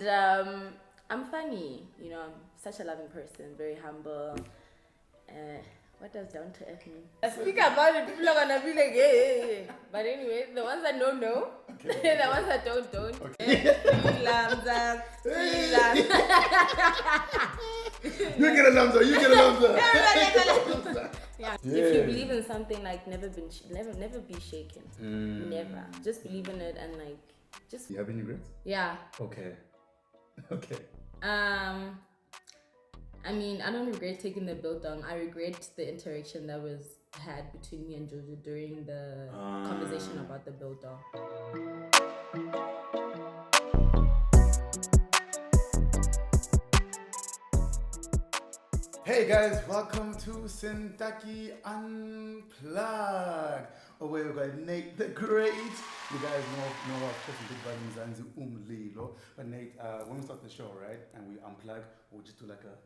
And I'm funny, you know, I'm such a loving person, very humble. What does down to earth mean? I speak about it, people are gonna be like, hey. But anyway, the ones that know, know. Okay. The ones that don't. Okay. You get a lamza. Yeah. If you believe in something, like never be shaken. Never. Just believe in it and like just. You have any regrets? Yeah. Okay. I mean, I don't regret taking the bill down. I regret the interaction that was had between me and Jojo during the conversation about the bill down. Hey guys, welcome to SinTaki Unplugged. Oh, wait, we got Nate the Great. You guys know of course, Big Brother Mzansi S5. But Nate, when we start the show, right, and we unplug, we'll just do like a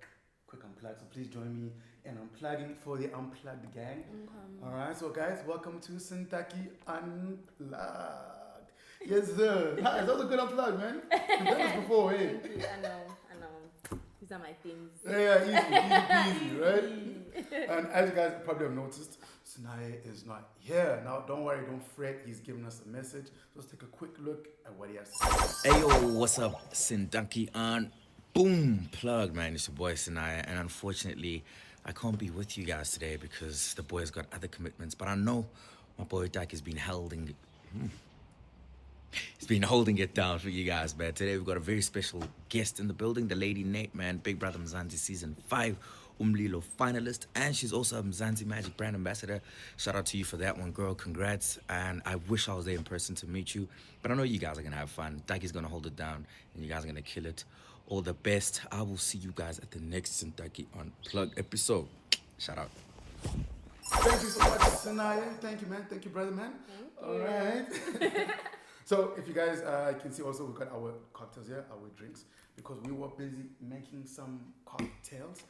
quick unplug. So please join me in unplugging for the Unplugged gang. All right, so guys, welcome to SinTaki Unplugged. Yes, sir. That was a good unplug, man. You've done this before, eh? Thank you. I know. These are my things. Yeah, easy, right? And as you guys probably have noticed, Sinai is not here. Now, don't worry, don't fret. He's giving us a message. Let's take a quick look at what he has to say. Hey, yo, what's up? SinTaki Unplugged, man. It's your boy, Sinai. And unfortunately, I can't be with you guys today because the boy's got other commitments. But I know my boy Taki has been holding it down for you guys, man. Today we've got a very special guest in the building, the lady Nate, man, Big Brother Mzansi Season 5 finalist, and she's also a Mzansi Magic brand ambassador. Shout out to you for that one, girl. Congrats. And I wish I was there in person to meet you, but I know you guys are gonna have fun. Taki's gonna hold it down and you guys are gonna kill it. All the best. I will see you guys at the next SinTaki Unplugged episode. Shout out. Thank you so much, Sinai. Thank you, man. Thank you, brother, man. All right. So if you guys can see also, we've got our cocktails here, our drinks, because we were busy making some cocktails.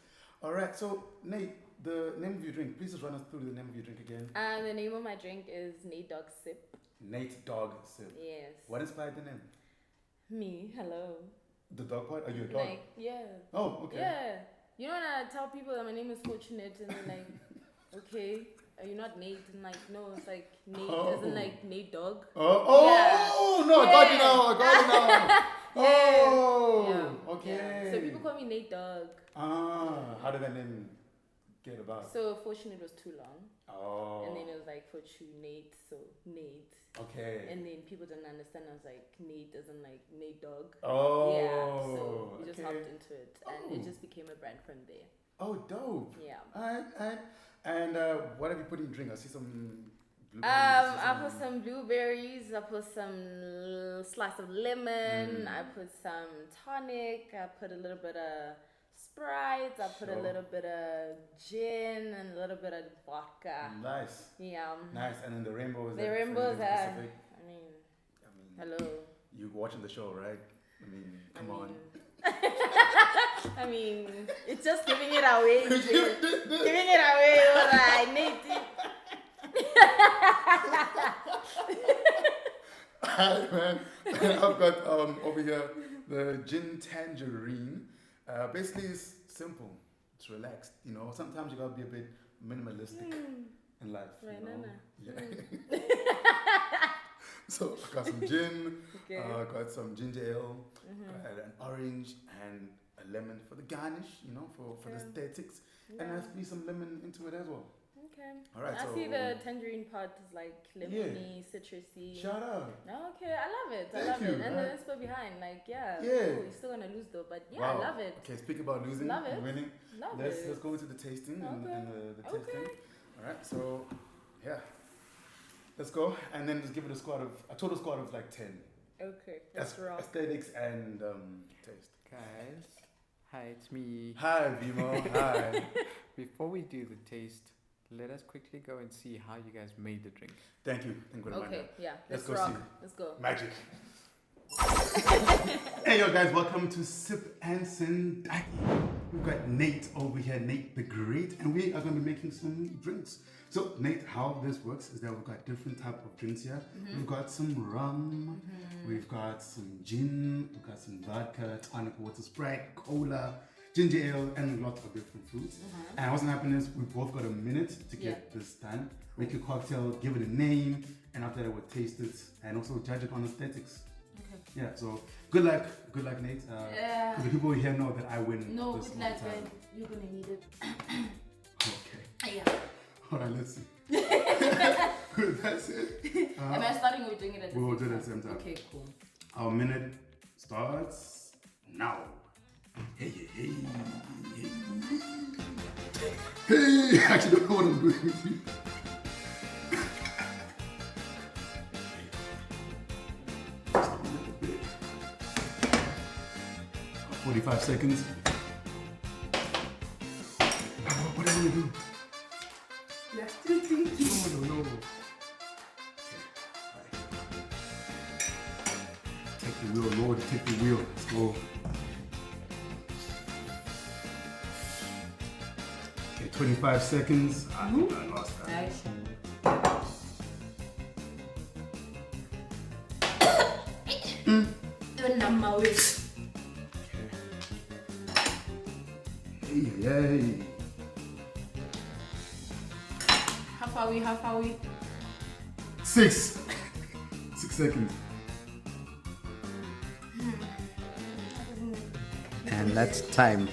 All right, so Nate, the name of your drink, please just run us through the name of your drink again. The name of my drink is Nate Dog Sip. Nate Dog Sip. Yes. What inspired the name? Me, hello. The dog part? Are you a dog? Like, yeah. Oh, okay. Yeah. You know when I tell people that my name is Fortunate and they're like, okay, are you not Nate? And like, no, it's like Nate, isn't like Nate Dog. No, I got you now. Okay. Yeah. So people call me Nate Dog. How did that name get about? So Fortunate was too long. Oh. And then it was like Fortunate, so Nate. Okay. And then people didn't understand. I was like, Nate isn't like Nate Dog. Oh. Yeah. So we just hopped into it, and it just became a brand from there. Oh, dope. Yeah. Alright. And what have you put in your drink? I see some blueberries. I put some blueberries. I put some slice of lemon. I put some tonic. I put a little bit of Sprite. I put a little bit of gin and a little bit of vodka. Nice. Yeah. Nice. And then the rainbow is the rainbows are. I mean, hello. You watching the show, right? I mean, come on. I mean, it's just giving it away. Giving it away. All right, Nate. Hi, man. I've got over here the gin tangerine. Basically, it's simple. It's relaxed. You know, sometimes you gotta be a bit minimalistic in life. Right, you know? Nana. Yeah. So I got some gin. Got some ginger ale. Got an orange and a lemon for the garnish. You know, for the aesthetics. Yeah. And I squeeze some lemon into it as well. Okay. All right. I see the tangerine part is like lemony, citrusy. Shout out. Okay, I love it. Thank I love you, it. And right? the inspo behind, like, Ooh, you're still gonna lose though, but yeah, Wow. I love it. Okay, speak about losing, Love it. winning. Let's go into the tasting and the tasting. All right. So yeah, let's go and then just give it a total score of like 10. Okay. Let's rock. Aesthetics and taste. Guys, hi, it's me. Hi, Vimo. Hi. Before we do the taste, let us quickly go and see how you guys made the drink. Thank you. And good reminder. Okay, yeah. Let's Let's go rock. see. Let's go. Magic. Hey, yo, guys. Welcome to SipnSintaki. We've got Nate over here, Nate the Great, and we are going to be making some drinks. So Nate, how this works is that we've got different type of drinks here. We've got some rum, we've got some gin, we've got some vodka, tonic water, Sprite, cola, ginger ale, and lots of different fruits. And what's gonna happen is we've both got a minute to get this done. Make a cocktail, give it a name, and after that we'll taste it and also judge it on aesthetics. Yeah, so good luck, Nate. The people here know that I win. No, this good luck, time. man. You're gonna need it. Okay. Yeah. All right, let's see. That's it. Am I starting or we doing it at the We'll same do it at the time? same time. Okay, cool. Our minute starts now. Hey, hey, hey, hey. Hey, I actually don't know what I'm doing. 45 seconds. What am I gonna do? You're still thinking. No. Okay. Right. Take the wheel, Lord, take the wheel. Let's go. Okay, 25 seconds. I think I lost that. Nice. Number with. Hey. How far we? 6 seconds. And that's time.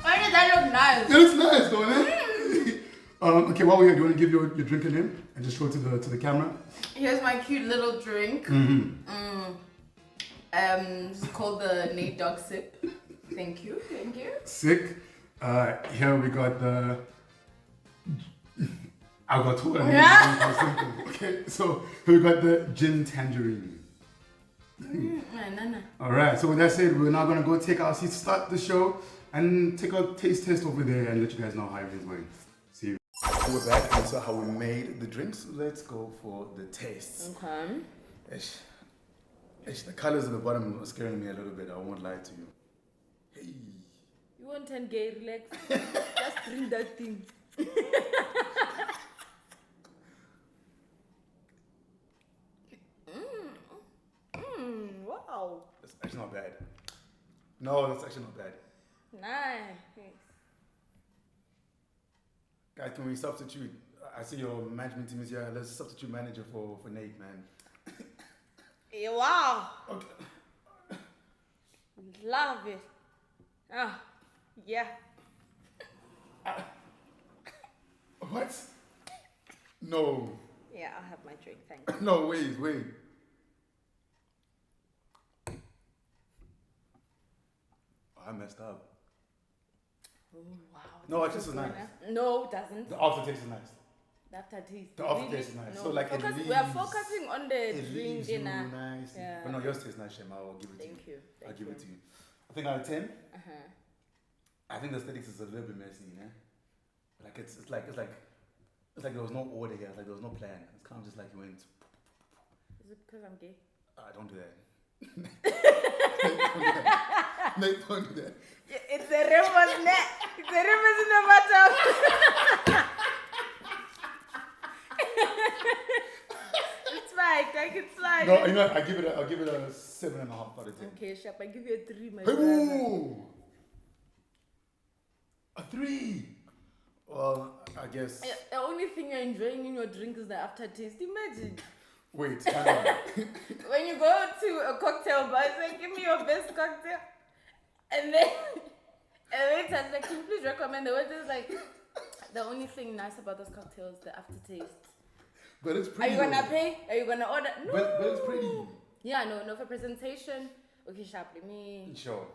Why did that look nice? It looks nice, don't it? Okay, while we're here, do you want to give your drink a name and just show it to the camera? Here's my cute little drink. It's called the Nate Dog Sip. Thank you. Sick. Here we got the. I got two. Okay, so here we got the gin tangerine. All right. So with that said, we're now gonna go take our seats, start the show, and take a taste test over there, and let you guys know how everything's going. See you. We're back and saw how we made the drinks. Let's go for the tastes. Okay. The colors at the bottom are scaring me a little bit. I won't lie to you. Hey. You want 10 gay, relax. Just drink that thing. Wow. That's actually not bad. No, that's actually not bad. Nice. Guys, can we substitute? I see your management team is here. Let's substitute manager for Nate, man. Yeah, wow. Okay. Love it. Yeah. What? No. Yeah, I'll have my drink, thanks. No, wait. Oh, I messed up. Oh, wow. No, it tastes nice. No, it doesn't. The aftertaste is nice. The aftertaste. The aftertaste is nice. No. So like Focus, it leaves. we are focusing on the It drink leaves you dinner. nice. Yeah. But no, yours tastes nice, Shema. I'll give it to you. Thank you. I'll give it to you. I think out of 10, Uh-huh. I think the aesthetics is a little bit messy, you know? Like it's like there was no order here. It's like there was no plan. It's kind of just like you went. Is it because I'm gay? Don't do that. Nate, don't do that. It's the river's neck. It's the river's in the bottom. It's fine. Take it slide. No, you know what? I'll give it a 7.5 out of 10. Okay, Shep, I give you a 3, my Hey, brother. ooh! A 3. Well, I guess. The only thing you're enjoying in your drink is the aftertaste. Imagine. Wait, hang on. When you go to a cocktail bar, it's like, give me your best cocktail. And then, it's like, can you please recommend the waiter's like, the only thing nice about this cocktail is the aftertaste. But it's Are pretty. you gonna pay? Are you gonna order? No. But it's pretty. Yeah, no, for presentation. Okay, Sharp, let me. Sure.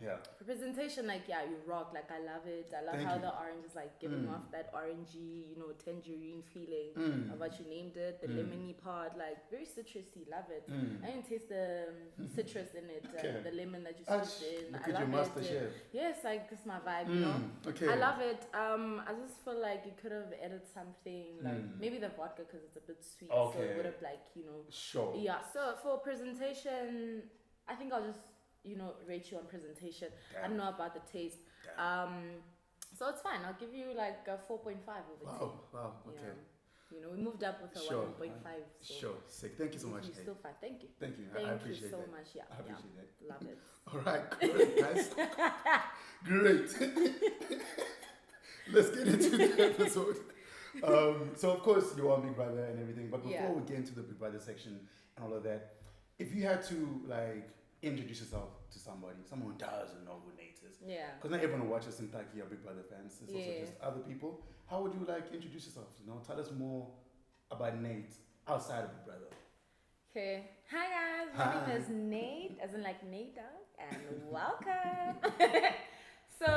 Yeah. For presentation, like, yeah, you rock. Like, I love it. I love Thank how you. the orange is like giving off that orangey, tangerine feeling of what you named it. The lemony part, like, very citrusy. Love it. I didn't taste the citrus in it, Okay. the lemon that you Ah, squeezed in. look I at your love master it. chef. Yes, like, it's my vibe, you know? Okay. I love it. I just feel like you could have added something, like, maybe the vodka because it's a bit sweet. So Okay. it would have, like, Sure. Yeah, so for presentation, I think I'll just, rate you on presentation. Damn. I don't know about the taste. Damn. So it's fine. I'll give you like a 4.5 over 10. Wow. Okay. Yeah. We moved up with a Sure. 1.5. So Sure. Sick. Thank you so much. You're still fine. Thank you. Thank you. Thank I appreciate you so that. much. Yeah. I appreciate that. Love it. All right. Great. Nice. Great. Let's get into the episode. So of course you are Big Brother and everything, but before we get into the Big Brother section and all of that, if you had to like introduce yourself to somebody, someone who doesn't know who Nate is, because not everyone who watches SinTaki are Big Brother fans. It's also just other people. How would you like introduce yourself? Tell us more about Nate outside of Big Brother. Okay. Hi guys. My name is Nate, as in like Nate Dog, and welcome. So,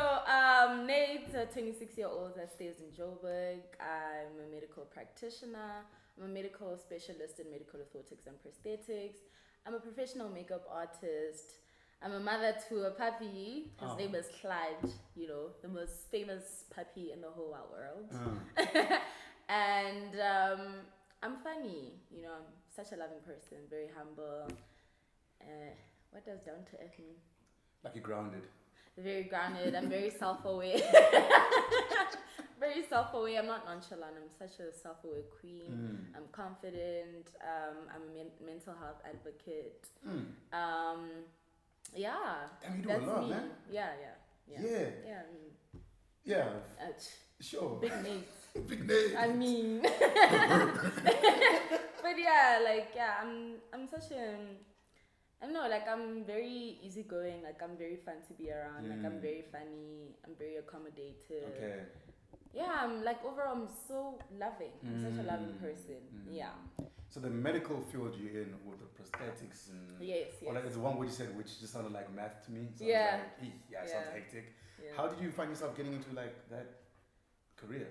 Nate, a 26-year-old that stays in Joburg. I'm a medical practitioner. I'm a medical specialist in medical orthotics and prosthetics. I'm a professional makeup artist. I'm a mother to a puppy. His name is Clyde, the most famous puppy in the whole wide world. And I'm funny, I'm such a loving person, very humble. What does down to earth mean? Like you're grounded. Very grounded. I'm very self-aware. Very self-aware. I'm not nonchalant. I'm such a self-aware queen. I'm confident. I'm a mental health advocate. Yeah. Damn, you do that's a lot, me. man. Yeah. Sure. Big Nate. Big Nate. I mean. But I'm such a. I don't know, like I'm very easygoing, like I'm very fun to be around, like I'm very funny, I'm very accommodative. Okay. Yeah, I'm like overall I'm so loving. I'm such a loving person. Yeah. So the medical field you're in with the prosthetics and yes. Or like there's one word you said which just sounded like math to me. So Yeah. It sounds hectic. Yeah. How did you find yourself getting into like that career?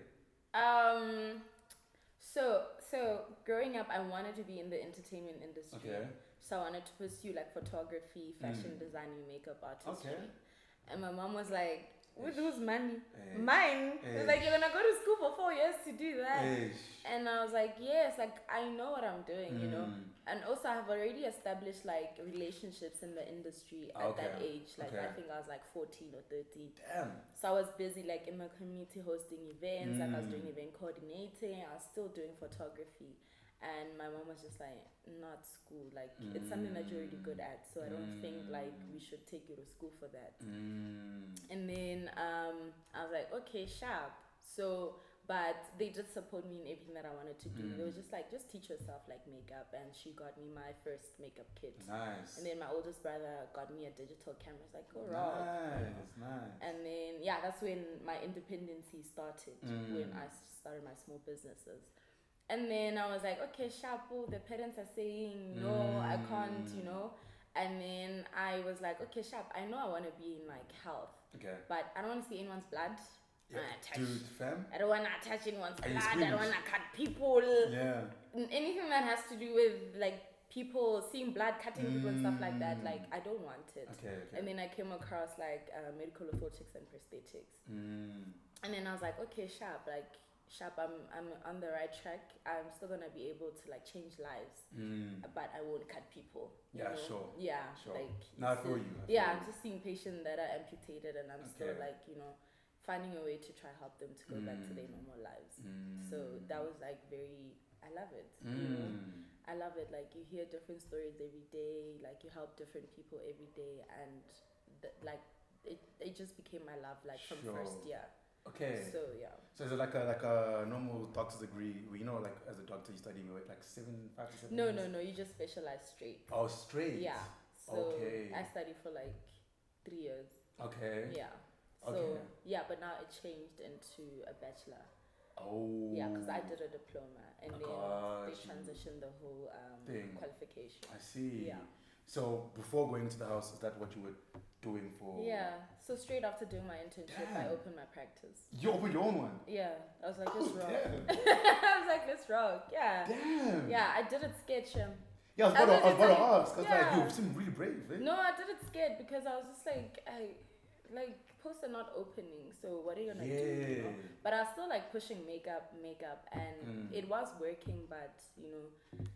So growing up I wanted to be in the entertainment industry. Okay. So I wanted to pursue like photography, fashion designing, makeup artistry. Okay. And my mom was like, with whose money? Hey. Mine. It was like, you're gonna go to school for 4 years to do that. And I was like, yes, like I know what I'm doing, And also I have already established like relationships in the industry at that age. Like I think I was like 14 or 13. Damn. So I was busy like in my community hosting events, like I was doing event coordinating, I was still doing photography. And my mom was just like, not school, like it's something that you're already good at, so I don't think like we should take you to school for that. And then I was like, okay, sharp. So but they just support me in everything that I wanted to do. They were just like, just teach yourself like makeup, and she got me my first makeup kit. Nice. And then my oldest brother got me a digital camera. It's like, go rock. Nice. And then that's when my independency started, when I started my small businesses. And then I was like, okay, Shapu, the parents are saying, no, I can't, And then I was like, okay, Sharp, I know I want to be in like health. Okay. But I don't want to see anyone's blood. Dude, fam. I don't want to touch anyone's blood. I don't want to cut people. Yeah. Anything that has to do with like people seeing blood, cutting people and stuff like that, like I don't want it. Okay. And then I came across like medical orthotics and prosthetics. And then I was like, okay, Sharp, I'm on the right track. I'm still gonna be able to like change lives, but I won't cut people. Yeah, sure. Yeah, sure. Like now I feel you. I'm just seeing patients that are amputated, and I'm still like finding a way to try help them to go back to their normal lives. So that was like I love it. I love it. Like you hear different stories every day. Like you help different people every day, and it just became my love from first year. Okay. So yeah. So is it like a normal doctor's degree? Like as a doctor you study like 5 to 7 No, years? no. You just specialize straight. Oh, straight. Yeah. So I studied for like 3 years. Okay. Yeah. So but now it changed into a bachelor. Oh. Yeah, because I did a diploma, and then they transitioned the whole qualification. I see. Yeah. So before going into the house, is that what you would doing for? Yeah. So straight after doing my internship, I Damn. opened my practice. You opened your own one? Yeah. I was like, Oh, let's rock. damn. I was like, let's rock. Yeah. Damn. Yeah, I did it scared, Shem. Yeah, I was about to ask. I was like, Yeah. you seem really brave, eh? No, I did it scared because I was just like, posts are not opening, so what are you gonna do? You know? But I was still like pushing makeup, and it was working, but you know,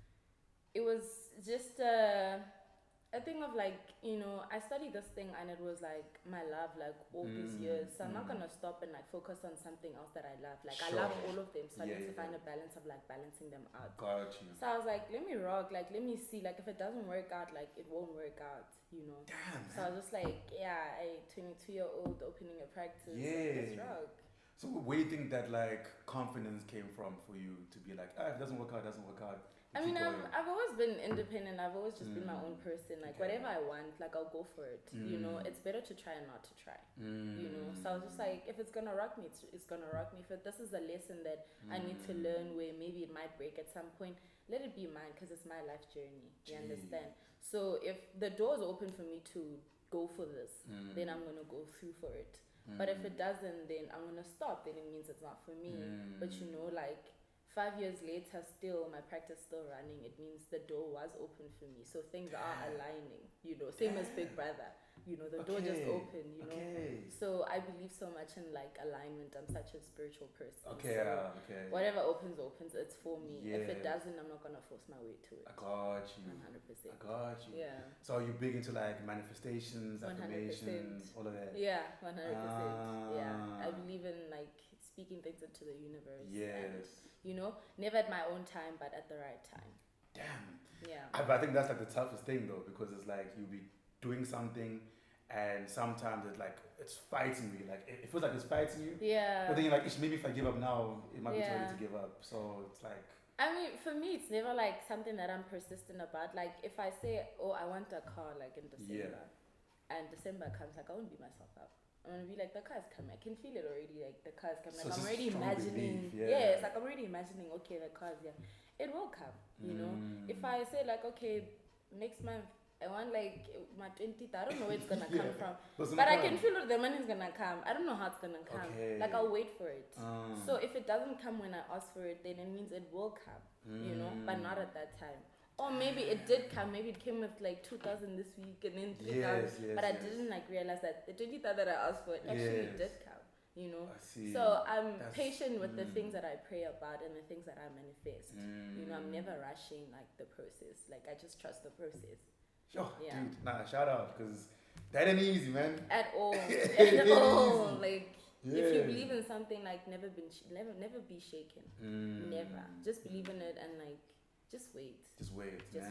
it was just a thing of like, you know, I studied this thing and it was like my love, like all these years. So I'm not gonna stop and like focus on something else that I love. Like I love all of them, so I need to find a balance of like balancing them out. Got you. So I was like, let me rock, like let me see, like if it doesn't work out, like it won't work out, you know. Damn. So I was just like, yeah, a 22-year-old opening a practice. Yeah. Let's rock. So where do you think that like confidence came from for you to be like, if it doesn't work out, it doesn't work out? I mean, I've always been independent. I've always just been my own person. Like whatever I want, like I'll go for it. You know, it's better to try and not to try. You know, so I was just like, if it's gonna rock me, it's gonna rock me. If this is a lesson that I need to learn, where maybe it might break at some point, let it be mine because it's my life journey. You understand? So if the door's open for me to go for this, then I'm gonna go through for it. But if it doesn't, then I'm gonna stop. Then it means it's not for me. But you know, like 5 years later, still my practice still running. It means the door was open for me. So things are aligning. You know, same as Big Brother. You know, the door just opened. You know. So I believe so much in like alignment. I'm such a spiritual person. So whatever opens, it's for me. If it doesn't, I'm not gonna force my way to it. I got you. 100%. I got you. Yeah. So are you big into like manifestations, 100%. affirmations, all of that? Yeah, 100%. Yeah, I believe in like speaking things into the universe. And, you know, never at my own time, but at the right time. Damn. Yeah. But I think that's like the toughest thing though, because it's like you'll be doing something, and sometimes it's fighting you. Like it feels like it's fighting you. Yeah. But then you're like, maybe if I give up now, it might be too late to give up. So it's like. I mean, for me, it's never like something that I'm persistent about. Like if I say, oh, I want a car, like in December, and December comes, like I won't beat myself up. I'm gonna be like, the car's coming. I can feel it already. Like the car's coming. Like I'm already imagining. It's like I'm already imagining. Okay, the car's here. It will come. You know. If I say like, okay, next month I want like my 20th. I don't know where it's gonna come from, but I can feel that the money's gonna come. I don't know how it's gonna come. Like I'll wait for it. So if it doesn't come when I ask for it, then it means it will come. You know, but not at that time. Or maybe it did come. Maybe it came with like 2,000 this week and then 3,000. But I didn't like realize that the 20,000 that I asked for actually did come. You know. So I'm patient with the things that I pray about and the things that I manifest. You know, I'm never rushing like the process. Like I just trust the process. Yo, dude, shout out, because that ain't easy, man. At all. At all. Like if you believe in something, like never be shaken. Never. Just believe in it and like. Just wait. Just wait. Yeah.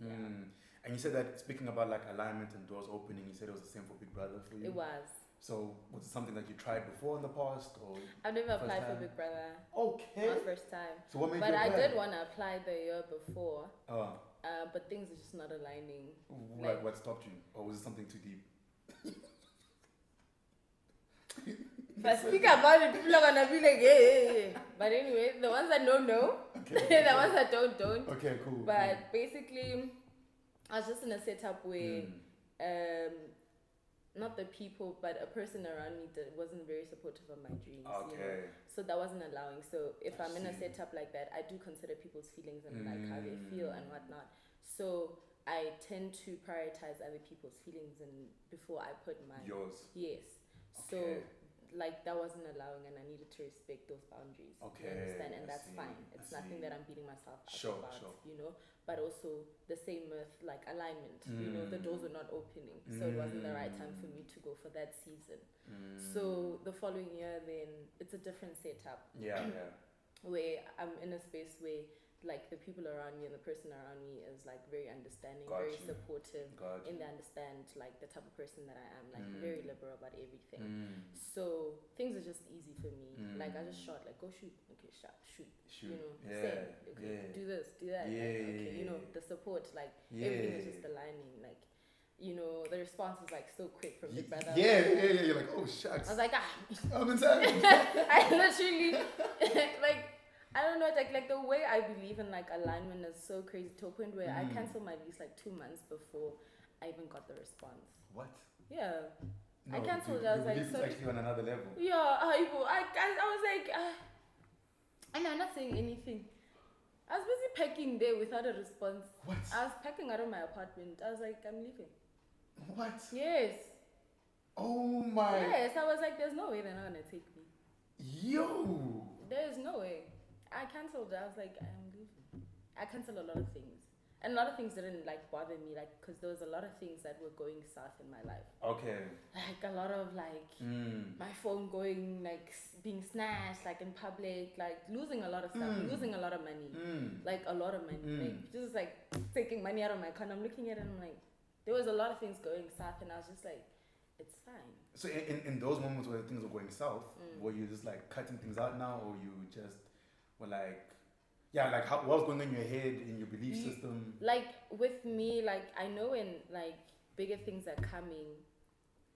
And you said that, speaking about like alignment and doors opening, you said it was the same for Big Brother for you? It was. So was it something that you tried before in the past, or? I've never applied for Big Brother. Okay. My first time. So what made you apply? I did want to apply the year before. But things are just not aligning. Like what stopped you? Or was it something too deep? If I speak about it, people are gonna be like, yeah. But anyway, the ones that don't know, the ones that don't. Okay, cool. But basically, I was just in a setup where, not the people, but a person around me that wasn't very supportive of my dreams. You know? So that wasn't allowing. So if I'm in a setup like that, I do consider people's feelings and like how they feel and whatnot. So I tend to prioritize other people's feelings and before I put mine. Yours. Yes. So like that wasn't allowing, and I needed to respect those boundaries. You understand? And that's fine. It's nothing that I'm beating myself up about, you know. But also the same with like alignment. You know, the doors were not opening, so it wasn't the right time for me to go for that season. So the following year, then it's a different setup. Where I'm in a space where like the people around me and the person around me is like very understanding, very supportive, and they understand like the type of person that I am, like very liberal about everything. So things are just easy for me. Like I just shot, like go shoot, okay, shoot. You know, say, okay, do this, do that. Okay, you know, the support, like everything is just aligning. Like, you know, the response was like so quick from Big Brother. You're like, oh shucks. I was like, I'm inside. I literally like. I don't know, like the way I believe in like alignment is so crazy to a point where I canceled my lease like 2 months before I even got the response. What? Yeah. No, I cancelled. your I was like, belief is sorry. actually on another level. Yeah, I was like, I know, I'm not saying anything. I was busy packing there without a response. What? I was packing out of my apartment. I was like, I'm leaving. What? Yes. Oh my. Yes, I was like, there's no way they're not gonna take me. Yo. There's no way. I cancelled. I was like, I'm leaving. I cancelled a lot of things. And a lot of things didn't like bother me, like, because there was a lot of things that were going south in my life. Okay. Like a lot of like my phone going, like being snatched, like in public, like losing a lot of stuff, losing a lot of money, like a lot of money, like just like taking money out of my account. I'm looking at it and I'm like, there was a lot of things going south, and I was just like, it's fine. So in those moments where things were going south, were you just like cutting things out now, or you just were like, yeah, like what was going on in your head, in your belief system? Like with me, like I know when like bigger things are coming,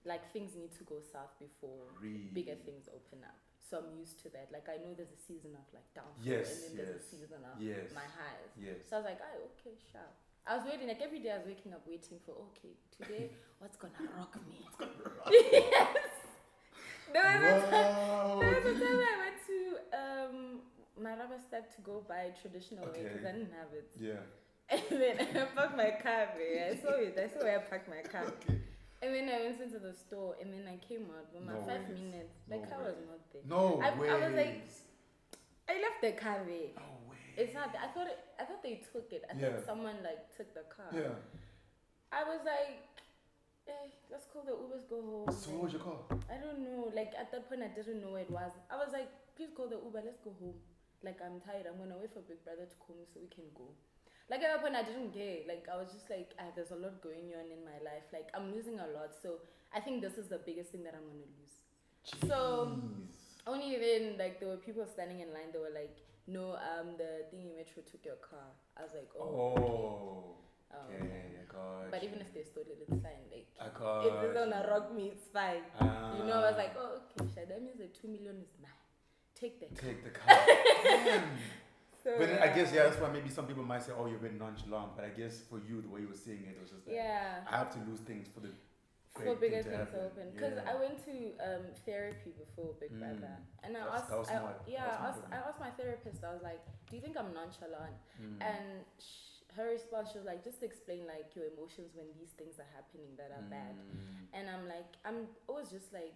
like things need to go south before bigger things open up. So I'm used to that. Like I know there's a season of like downfall, and then there's a season of my highs. Yes. So I was like, okay, sure. I was waiting, like every day I was waking up waiting for, okay, today, what's gonna rock me? What's gonna rock me? Yes! There was a time I went to my rubber step to go buy traditional way because I didn't have it. Yeah. And then I parked my car there. I saw it. I saw where I parked my car. Okay. And then I went into the store and then I came out with my 5 minutes. The car was not there. No I was like, ways. I left the car there. No way. It's not. I thought they took it. I thought someone like took the car. Yeah. I was like, let's call the Ubers, go home. So what was your call? I don't know. Like at that point, I didn't know where it was. I was like, please call the Uber. Let's go home. Like I'm tired. I'm gonna wait for Big Brother to call me so we can go. Like at that point, I didn't care. Like I was just like, there's a lot going on in my life. Like I'm losing a lot. So I think this is the biggest thing that I'm gonna lose. Jeez. So only then, like there were people standing in line. They were like, no, the thingy metro took your car. I was like, okay, God. But even if they stole it, it's fine. Like if it's gonna rock me, it's fine. You know, I was like, okay, sure. That means the 2 million is mine. Take that. Take the car. Damn. So, but I guess that's why maybe some people might say, "Oh, you're a bit nonchalant." But I guess for you, the way you were seeing it was just like, I have to lose things for the bigger things to open. Because I went to therapy before Big Brother, and I asked my therapist. I was like, "Do you think I'm nonchalant?" And her response, she was like, "Just explain like your emotions when these things are happening that are bad." And I'm like, I'm always just like,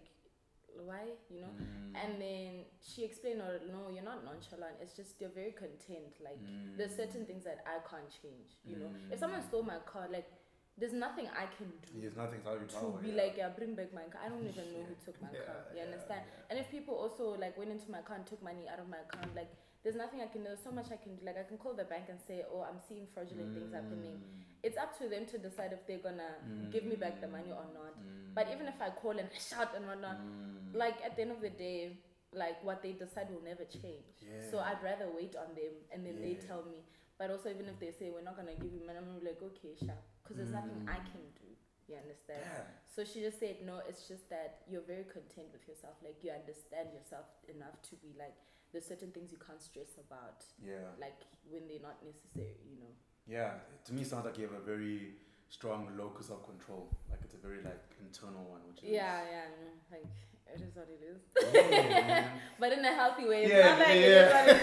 why, you know? And then she explained, no, you're not nonchalant, it's just you're very content. Like there's certain things that I can't change, you know. If someone stole my car, like there's nothing I can do. There's nothing to be like, bring back my car. I don't even know who took my car. You understand? And if people also like went into my car and took money out of my account, like there's nothing I can do. There's so much I can do. Like I can call the bank and say, oh, I'm seeing fraudulent things happening. It's up to them to decide if they're gonna give me back the money or not. But even if I call and shout and whatnot, like at the end of the day, like what they decide will never change. So I'd rather wait on them and then they tell me. But also even if they say we're not gonna give you money, I'm like, okay, sure, because there's nothing I can do. You understand? So she just said, no, it's just that you're very content with yourself. Like you understand yourself enough to be like, there's certain things you can't stress about. Like when they're not necessary, you know. Yeah, to me it sounds like you have a very strong locus of control. Like it's a very like internal one, which is like it is what it is. Yeah, but in a healthy way. It's Yeah, not like yeah. it is what it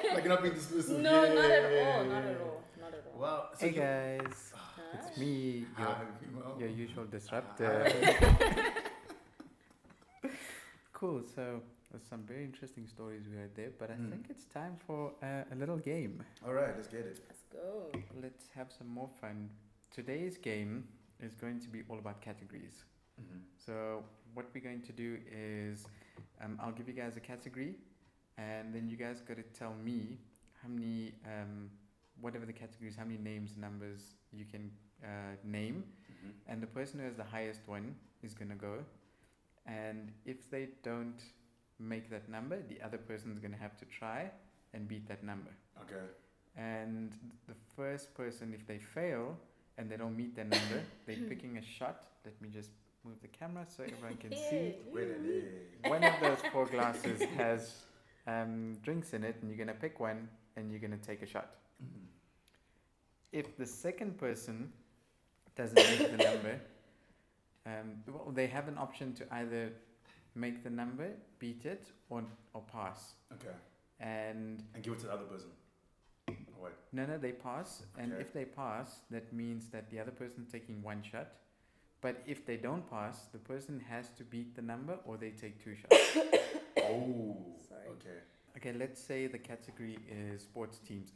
is. like you're not being dismissive. No, Yeah, not at yeah, all. yeah, Not yeah. at all. Not at all. Wow. So Hey guys, it's me, your usual disruptor. Cool. So there's some very interesting stories we heard there, but I think it's time for a little game. All right, let's get it. Let's go. Let's have some more fun. Today's game is going to be all about categories. So what we're going to do is I'll give you guys a category, and then you guys got to tell me how many, whatever the category is, how many names, numbers you can name, and the person who has the highest one is going to go. And if they don't make that number, the other person's going to have to try and beat that number. Okay. And the first person, if they fail and they don't meet their number, they're picking a shot. Let me just move the camera so everyone can see. One of those 4 glasses has drinks in it, and you're going to pick one and you're going to take a shot. If the second person doesn't make the number, Well, they have an option to either make the number, beat it, or pass. Okay. And give it to the other person. Or what? no, they pass. And Okay. if they pass, that means that the other person's taking one shot. But if they don't pass, the person has to beat the number or they take 2 shots. Oh. Sorry. Okay. Okay, let's say the category is sports teams,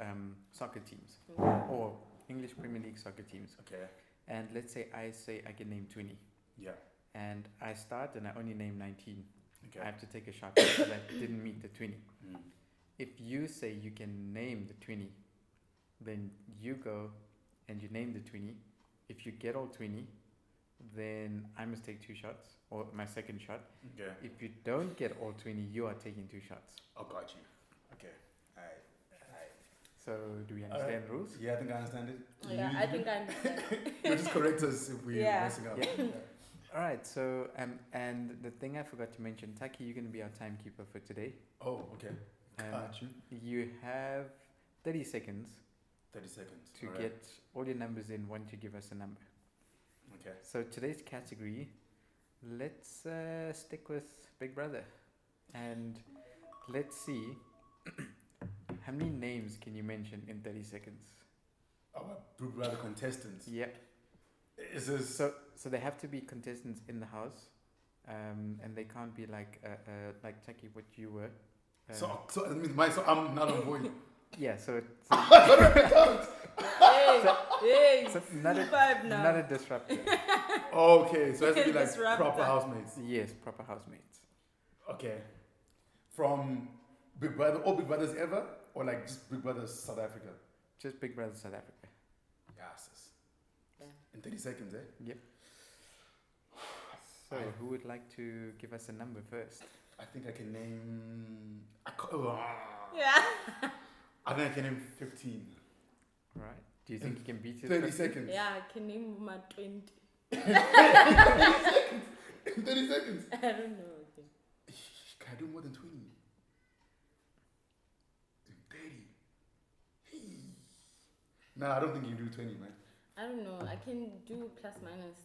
soccer teams, Okay. or English Premier League soccer teams. Okay. And let's say I can name 20. Yeah. And I start and I only name 19. Okay. I have to take a shot because I didn't meet the 20. Mm. If you say you can name the 20, then you go and you name the 20. If you get all 20, then I must take 2 shots, or my second shot. Okay. If you don't get all 20, you are taking 2 shots. Oh, got you. Okay. Alright. So, do we understand the rules? Yeah, I think I understand it. Yeah, I think I understand. You just correct us if we're Yeah. messing up. Yeah. Alright, so, and the thing I forgot to mention, Taki, you're going to be our timekeeper for today. Oh, okay. Um, Got you. You have 30 seconds 30 seconds. to Alright. get all your numbers in once you give us a number. Okay. So today's category, let's stick with Big Brother, and let's see how many names can you mention in 30 seconds. Our Big Brother contestants. Yeah. Is this So they have to be contestants in the house, and they can't be like Taki, what you were. so it means I'm not on board. Yeah. So Hey, so not a, 5 now. not a disruptor. Okay, so it has to be like Disruptor. proper housemates. Yes, proper housemates. Okay. From Big Brother, all Big Brothers ever? Or like just Big Brothers South Africa? Just Big Brother South Africa. Yes. Yeah. In 30 seconds, eh? Yep. So who would like to give us a number first? I think I can name. Yeah. I think I can name 15. Right. Do you think you can beat it? 30 seconds. Yeah, I can name my 20. 30 seconds. I don't know. Okay. Can I do more than 20? 30. Nah, I don't think you can do 20, man. I don't know. I can do plus minus.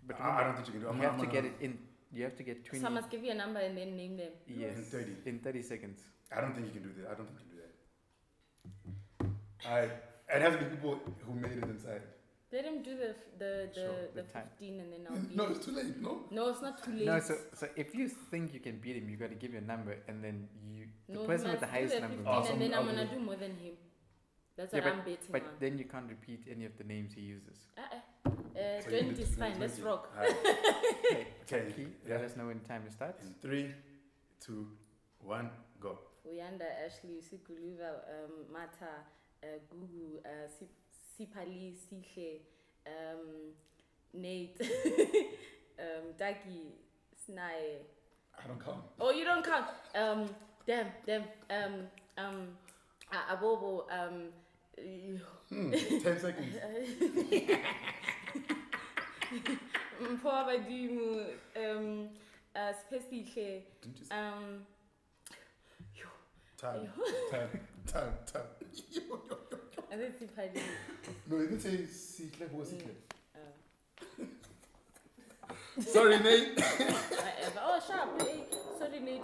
But I don't think you can do it. you have to get it in. You have to get 20. So I must give you a number and then name them. Yes. In 30. In 30 seconds. I don't think you can do that. I don't think you can do that. Alright. And it has to be people who made it inside. Let him do the the time. 15 and then I'll beat No, him. it's too late, no? No, it's not too late. No, so if you think you can beat him, you got to give your number, and then the No, person he with the must do highest the number. 15 Awesome, and then I'm I'll gonna do it. do more than him. That's Yeah, what I'm betting But on. then you can't repeat any of the names he uses. So you 20 do is fine. Let's 20. rock. Alright. Okay. Okay. Taki, Yeah. let us know when time starts. In 3, 2, 1, go. Uyanda, Ashley, Sikuluva, Mata, Gugu, Sipali, Sihle, Nate, Taki, Snae. I don't count. Oh, you don't count. Abobo, 10 seconds. Mpobadimu, Spesihle, Didn't you say time? I think Sipali. No, you didn't say Sikle. Who was Sikle? Oh. Sorry, Nate. Whatever. Oh, sharp. Hey, sorry, Nate.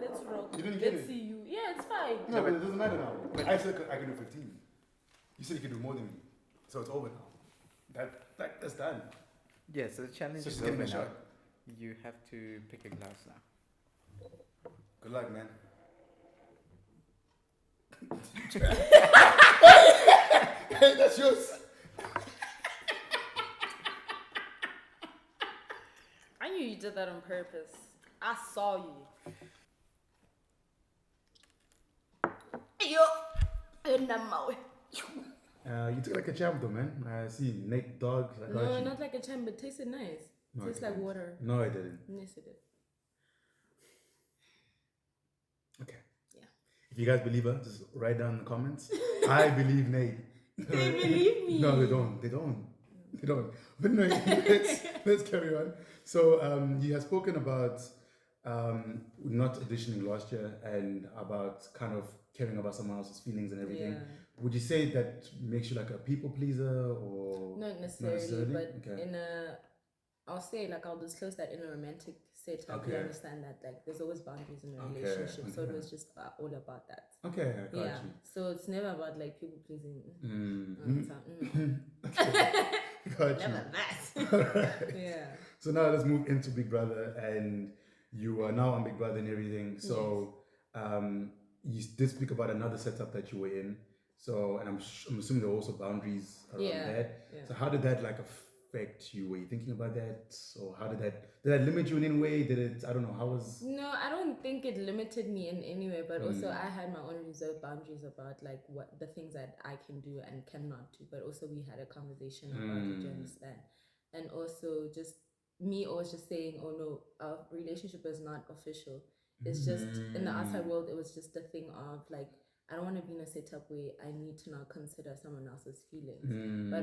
Let's rock. You didn't get Let's it. see you. Yeah, it's fine. No, but it doesn't matter now. I said I can do 15. You said you can do more than me. So it's over now. That's done. Yeah, so the challenge So is just give over me a now. shot. You have to pick a glass now. Good luck, man. Hey, that's yours. I knew you did that on purpose. I saw you. Yo, You took like a champ though, man. I see Nate Dog. I got no, you. not like a champ, but tasted nice. No, Tastes it like didn't. water. No, I didn't. Yes, it did. Okay. Yeah. If you guys believe her, just write down in the comments. I believe Nate. They believe me. No, they don't. They don't. They don't. But no, let's carry on. So you have spoken about not auditioning last year and about kind of caring about someone else's feelings and everything. Yeah. Would you say that makes you like a people pleaser or Not necessarily, but Okay. in a I'll say, like, I'll disclose that in a romantic setup, you Okay. understand that, like, there's always boundaries in a Okay, relationship. So it okay. was just all about that. Okay, I got Yeah. you. So it's never about like people pleasing. Got you. Never that. Alright. Yeah. So now let's move into Big Brother, and you are now on Big Brother and everything. So you did speak about another setup that you were in. So, and I'm assuming there were also boundaries around that. Yeah. So how did that like affect you? Were you thinking about that, or how did that limit you in any way? Did it? I don't know. How was? No, I don't think it limited me in any way, but also I had my own reserved boundaries about like what the things that I can do and cannot do. But also we had a conversation about it, you understand? And also just me always just saying, oh no, our relationship is not official. It's just in the outside world, it was just a thing of like, I don't want to be in a setup where I need to now consider someone else's feelings, but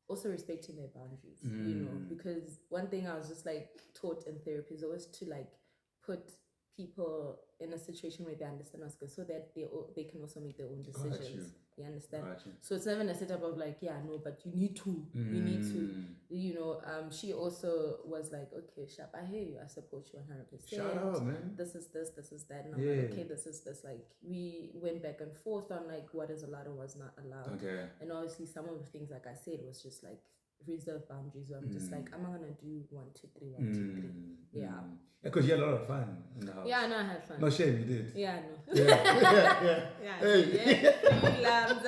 also respecting their boundaries, you know, because one thing I was just like taught in therapy is always to like put people in a situation where they understand us so that they can also make their own decisions. You understand? So it's never in a setup of like, yeah, no, but you need to, you know. She also was like, okay, Shap, I hear you, I support you 100%. Shout out, man. This is that, and I'm like, okay, this is this. Like we went back and forth on like what is allowed and what's not allowed. Okay. And obviously some of the things, like I said, was just like reserve boundaries where I'm just like, I'm not gonna do 1, 2, 3, 1, 2, 3. Yeah. Because you had a lot of fun in the house. Yeah, I know I had fun. No shame, you did. Yeah, no. Yeah. Yeah. Hey. Three lambs.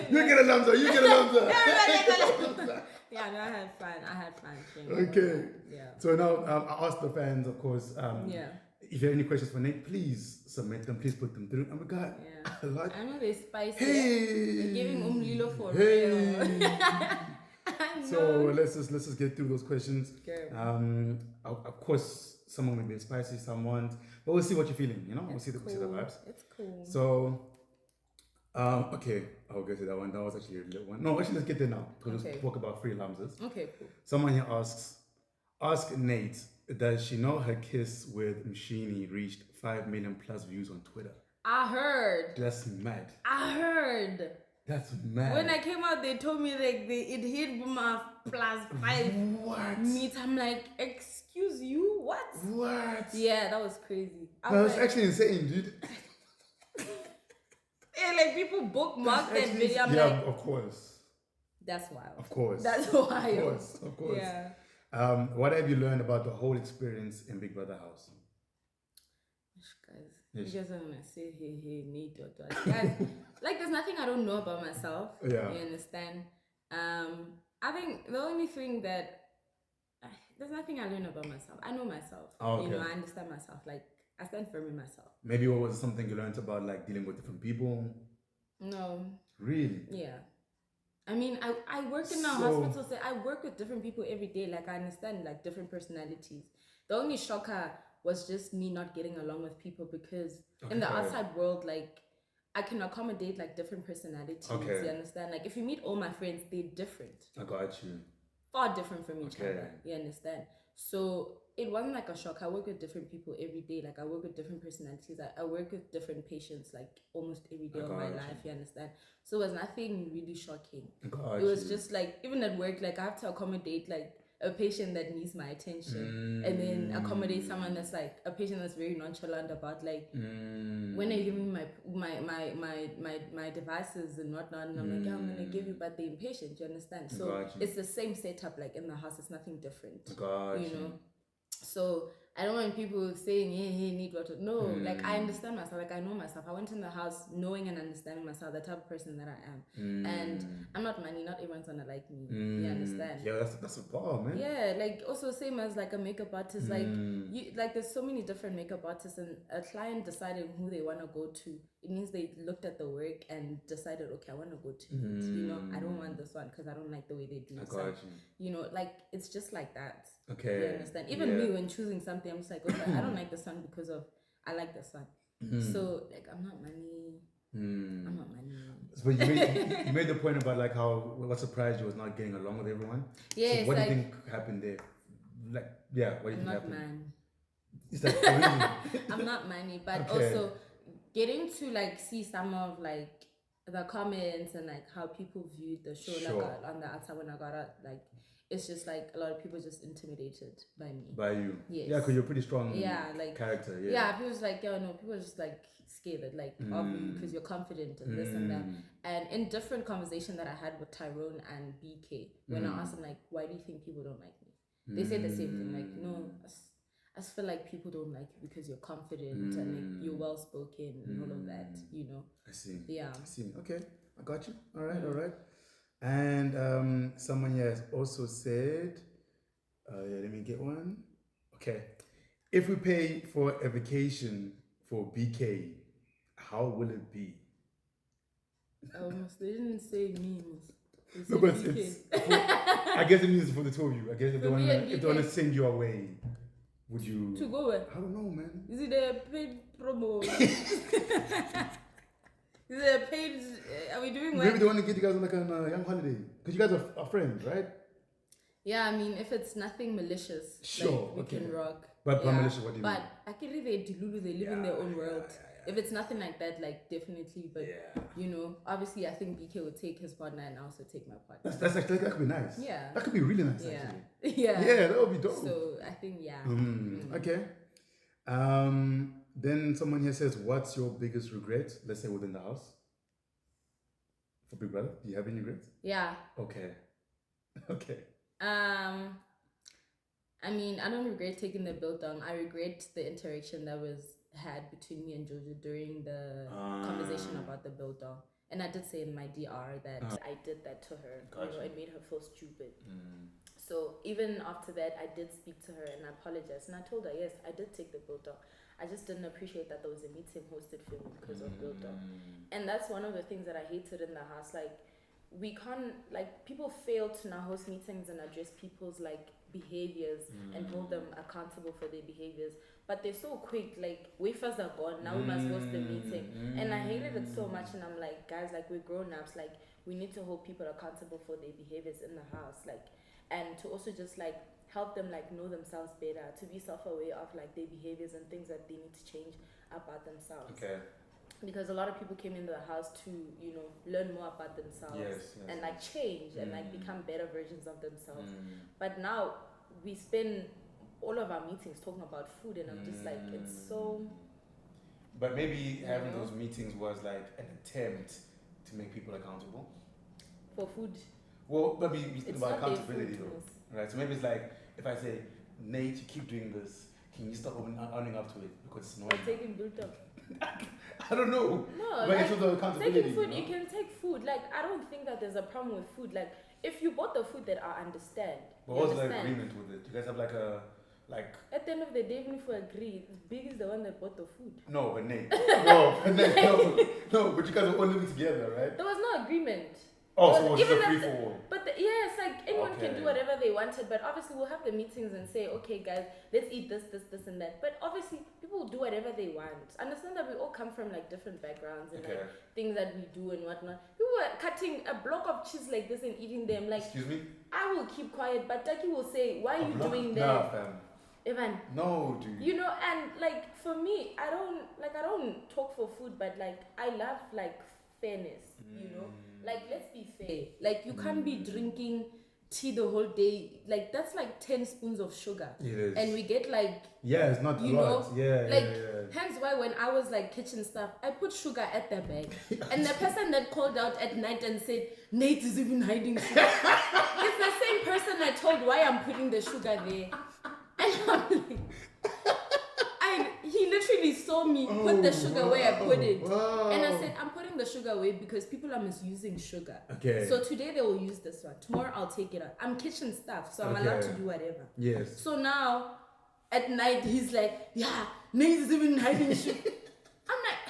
You get a lamza. Yeah, no, I had fun. Okay. Yeah. So now I asked the fans, of course, yeah. if you have any questions for Nate, please submit them. Please put them through. Oh my God. Yeah. A lot. I know they're spicy. Hey. They're giving umlilo for Hey. real. So let's just get through those questions. Okay. Of course, someone will be spicy, someone, but we'll see what you're feeling. You know, we'll see the vibes. It's cool. So, okay, I'll get to that one. That was actually a little one. No, actually, let's get there now. Because let's talk about free lamses. Okay, cool. Someone here ask Nate, does she know her kiss with Mshini reached 5 million plus views on Twitter? I heard. That's mad. I heard. That's mad. When I came out, they told me like it hit my +5 What? meet. I'm like, excuse you, what? What? Yeah, that was crazy. That's actually insane, dude. Yeah, like people bookmarked that video. I'm yeah, like, of course. That's wild. Of course. That's wild. Of course. Yeah. What have you learned about the whole experience in Big Brother house? Guys, Yes. you guys are gonna say, hey, Nate, guys, like there's nothing I don't know about myself. Yeah. You understand? I think the only thing that there's nothing I learn about myself. I know myself. Oh, okay. You know, I understand myself. Like I stand firm in myself. Maybe what was something you learned about like dealing with different people? No. Really? Yeah. I mean, I work in a hospital, so I work with different people every day. Like, I understand, like, different personalities. The only shocker was just me not getting along with people because in the outside world, like, I can accommodate, like, different personalities. Okay. You understand? Like, if you meet all my friends, they're different. I got you. Far different from each other. You understand? So it wasn't like a shock. I work with different people every day. Like I work with different personalities. I work with different patients like almost every day of my life. You understand? So it was nothing really shocking. It was just like, even at work, like I have to accommodate like a patient that needs my attention and then accommodate someone that's like a patient that's very nonchalant about like when are you giving me my devices and whatnot, and I'm like, yeah, I'm gonna give you, but they're impatient, you understand? So it's the same setup like in the house, it's nothing different. You know? So I don't want people saying, hey, need what to... No, like I understand myself, like I know myself. I went in the house knowing and understanding myself, the type of person that I am. And I'm not money, not everyone's gonna like me. You understand? Yeah, that's a bar, man. Yeah, like also same as like a makeup artist, like you like there's so many different makeup artists, and a client deciding who they want to go to, it means they looked at the work and decided, okay, I want to go to it. You know, I don't want this one because I don't like the way they do it. So, you know, like it's just like that. Okay. You understand? Even me when choosing something, I'm just like, okay, I don't like this one because of I like this one. So like I'm not money. I'm not money. So you made the point about like how what surprised you was not getting along with everyone. Yeah. So what do you think happened there? Like what do you think happened? Man. Is that crazy? I'm not money, but also getting to like see some of like the comments and like how people viewed the show, Sure. like on the outside when I got out, like it's just like a lot of people just intimidated by me. By you? Yes. Yeah, because you're pretty strong. Yeah, like character. Yeah. Yeah, people was like, yo, no, people are just like scared of you because you're confident and this and that. And in different conversation that I had with Tyrone and BK, when I asked them like, why do you think people don't like me? They said the same thing, like, no, I just feel like people don't like you because you're confident and like you're well spoken and all of that, you know. I see. Yeah. I see. Okay, I got you. All right, all right. And someone here has also said, yeah, let me get one. Okay. If we pay for a vacation for BK, how will it be? They didn't say memes. No, but it's I guess it means for the two of you. I guess if they want to send you away, would you? To go where? I don't know, man. Is it a paid promo? Is it a paid? Are we doing? Maybe they want to get you guys on like a young holiday because you guys are friends, right? Yeah, I mean, if it's nothing malicious, sure, like, we can rock. But malicious, what do you mean? But Akiri, they live in their own world. If it's nothing like that, like definitely. But you know, obviously, I think BK would take his partner and I also take my partner. That's actually, that could be nice. Yeah, that could be really nice. Yeah, actually. yeah, yeah, that would be dope. So I think Okay. Then someone here says, "What's your biggest regret?" Let's say within the house. For Big Brother, do you have any regrets? Yeah. Okay. Okay. I mean, I don't regret taking the build down. I regret the interaction that was had between me and Jojo during the conversation about the build down. And I did say in my DR that I did that to her. Gotcha. You know, it made her feel stupid. So even after that, I did speak to her and I apologized. And I told her, yes, I did take the build down. I just didn't appreciate that there was a meeting hosted for me because of build down. And that's one of the things that I hated in the house. Like, we can't, like, people fail to now host meetings and address people's like behaviors and hold them accountable for their behaviors, but they're so quick, like wafers are gone, now we must host the meeting. And I hated it so much, and I'm like, guys, like, we're grown-ups, like, we need to hold people accountable for their behaviors in the house, like, and to also just like help them like know themselves better, to be self-aware of like their behaviors and things that they need to change about themselves. Okay. Because a lot of people came into the house to, you know, learn more about themselves and like change and like become better versions of themselves. But now we spend all of our meetings talking about food, and I'm just like, it's so. But maybe having those meetings was like an attempt to make people accountable for food. Well, maybe it's about accountability, though, right? So maybe it's like if I say, Nate, you keep doing this, can you stop owning up to it because it's annoying? Or taking built up. I don't know. No, but it's also accountability. Taking food, you can take food. Like, I don't think that there's a problem with food. Like, if you bought the food that I understand. But what's the agreement with it? You guys have like a At the end of the day, even if we agree, Big is the one that bought the food. No, but Nate. no, but you guys are all living together, right? There was no agreement. Oh, so it was just a free for all. But yes, like anyone can do whatever they wanted, but obviously we'll have the meetings and say, okay guys, let's eat this, and that. But obviously people will do whatever they want. Understand that we all come from like different backgrounds and like things that we do and whatnot. People were cutting a block of cheese like this and eating them. Like, excuse me? I will keep quiet, but Taki will say, why are you doing that? Nah, fam. Evan. No, dude. You know, and like for me, I don't talk for food, but like I love like fairness, you know? Like, let's be fair. Like, you can't be drinking tea the whole day. Like, that's like 10 spoons of sugar. It is. And we get like... Yeah, it's not a lot. Hence why when I was like kitchen stuff, I put sugar at the bag. And the person that called out at night and said, Nate is even hiding sugar. It's the same person I told why I'm putting the sugar there. And I'm like... He literally saw me put the sugar where I put it. Wow. And I said, I'm putting the sugar away because people are misusing sugar. Okay. So today they will use this one. Tomorrow I'll take it out. I'm kitchen staff, so I'm allowed to do whatever. Yes. So now, at night, he's like, yeah, Nate is even hiding sugar. I'm like,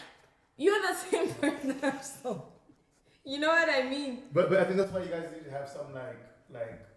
you're the same person. So, you know what I mean? But I think that's why you guys need to have some like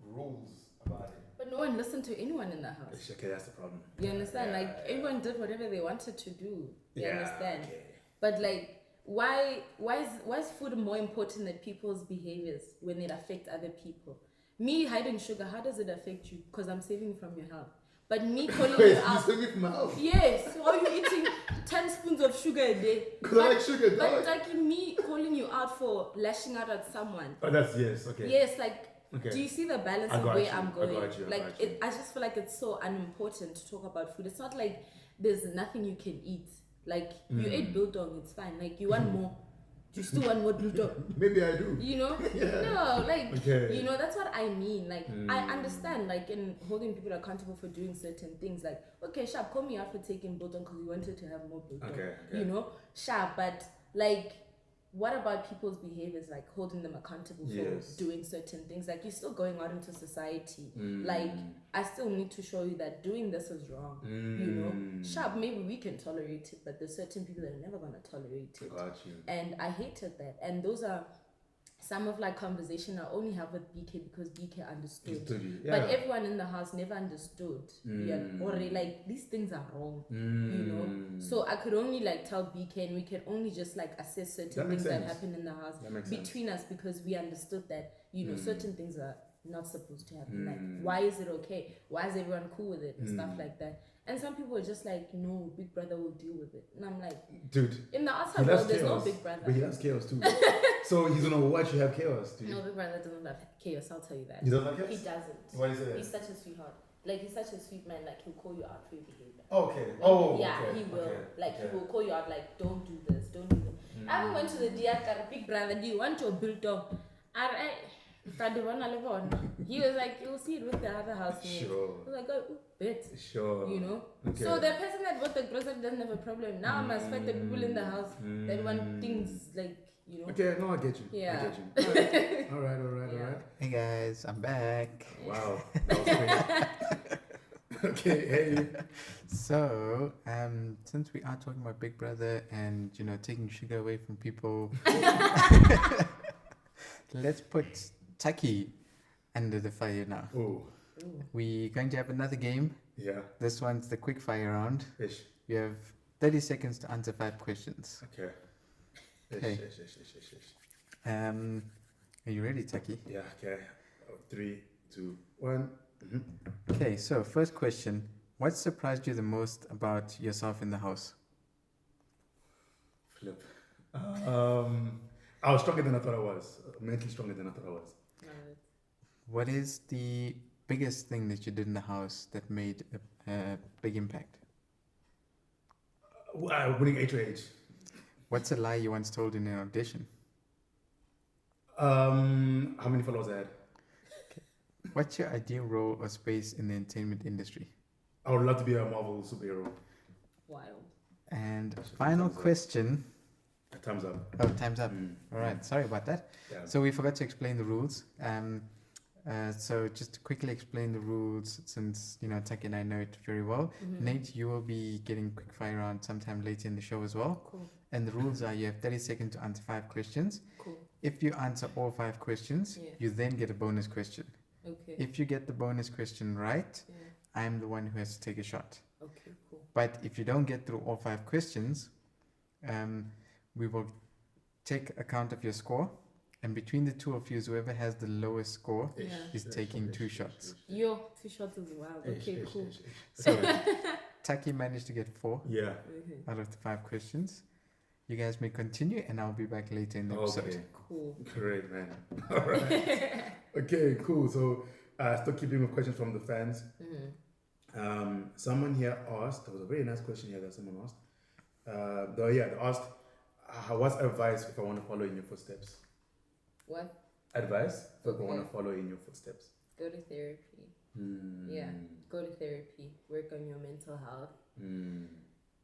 rules about it. But no one listened to anyone in the house. Okay, that's the problem. You understand? Everyone did whatever they wanted to do. You understand? Okay. But like, why is food more important than people's behaviors when it affects other people? Me hiding sugar, how does it affect you? Because I'm saving from your health. But me calling Wait, you you out. sent me from my house. Yes, or you eating 10 spoons of sugar a day. Because I like sugar, But dog. like me calling you out for lashing out at someone. Oh, that's yes, okay. Yes, like, Okay. do you see the balance I of got where you, I'm I going? got you, I Like, got you. I just feel like it's so unimportant to talk about food. It's not like there's nothing you can eat. Like, you ate biltong, it's fine. Like, you want more. You still want more biltong. Maybe I do. You know? Yeah. No, like, Okay. you know, that's what I mean. Like, I understand, like, in holding people accountable for doing certain things. Like, okay, sharp, call me out for taking biltong because you wanted to have more biltong. Okay. You know? Sharp, but, like, what about people's behaviors, like holding them accountable Yes. for doing certain things? Like, you're still going out into society. Like, I still need to show you that doing this is wrong. You know, sharp, maybe we can tolerate it, but there's certain people that are never gonna tolerate it. Got you. And I hated that. And those are some of like conversation I only have with BK because BK understood. Yeah. But everyone in the house never understood. Yeah, or like these things are wrong. You know. So I could only like tell BK, and we can only just like assess certain things that happen in the house between us because we understood that, you know, certain things are not supposed to happen. Like, why is it okay? Why is everyone cool with it and stuff like that? And some people are just like, no, Big Brother will deal with it. And I'm like, dude, in the outside world, there's no Big Brother. But he loves chaos too. So he's gonna watch you have chaos, dude. No, Big Brother doesn't love chaos, I'll tell you that. He doesn't like chaos? He doesn't. Why is it? He's such a sweetheart. Like, he's such a sweet man, like, he'll call you out for your behavior. Okay. Like, Oh, yeah, okay. he will. Okay. Like, okay. he will call you out, like, don't do this, don't do this. I even went to the Diakar, Big Brother, do you want your biltong? He was like, you'll see it with the other housemates. Sure. I was like, oh, bet. Sure. You know? Okay. So the person that bought the grocery doesn't have a problem. Now I must fight the people in the house that want things like, you know. Okay, no, I get you. Yeah. I get you. All right. Yeah. Hey guys, I'm back. Wow. That was great. Okay, hey. So, since we are talking about Big Brother and, you know, taking sugar away from people, let's put Taki under the fire now. Oh, We're going to have another game. yeah. This one's the quick fire round. Ish. You have 30 seconds to answer 5 questions. Okay. Okay. Ish. Are you ready, Taki? Yeah, okay. 3, 2, 1. Okay, so first question. What surprised you the most about yourself in the house? Flip. I was stronger than I thought I was. Mentally stronger than I thought I was. What is the biggest thing that you did in the house that made a big impact? Winning H2H. What's a lie you once told in an audition? How many followers I had? What's your ideal role or space in the entertainment industry? I would love to be a Marvel superhero. Wild. And final question. Thumbs up. Oh, time's up. All right, sorry about that. Yeah. So we forgot to explain the rules. So just to quickly explain the rules, since you know Taki and I know it very well. Nate, you will be getting quick fire round sometime later in the show as well. Cool. And the rules are: you have 30 seconds to answer 5 questions. Cool. If you answer all 5 questions, Yeah. you then get a bonus question. Okay. If you get the bonus question right, Yeah. I'm the one who has to take a shot. Okay, cool. But if you don't get through all 5 questions, we will take account of your score, and between the two of you, whoever has the lowest score Yeah. is taking 2 shots. Yo, 2 shots is wild. Okay, cool. So Taki managed to get 4 Yeah. Okay. out of the 5 questions. You guys may continue, and I'll be back later in the episode. Okay. Cool. Great, man. All right. Okay, cool. So, still keeping with questions from the fans. Someone here asked, there was a very nice question here that someone asked. They asked, what's advice if I want to follow in your footsteps? What? Advice if I want Okay. to follow in your footsteps. Go to therapy. Yeah. Go to therapy. Work on your mental health.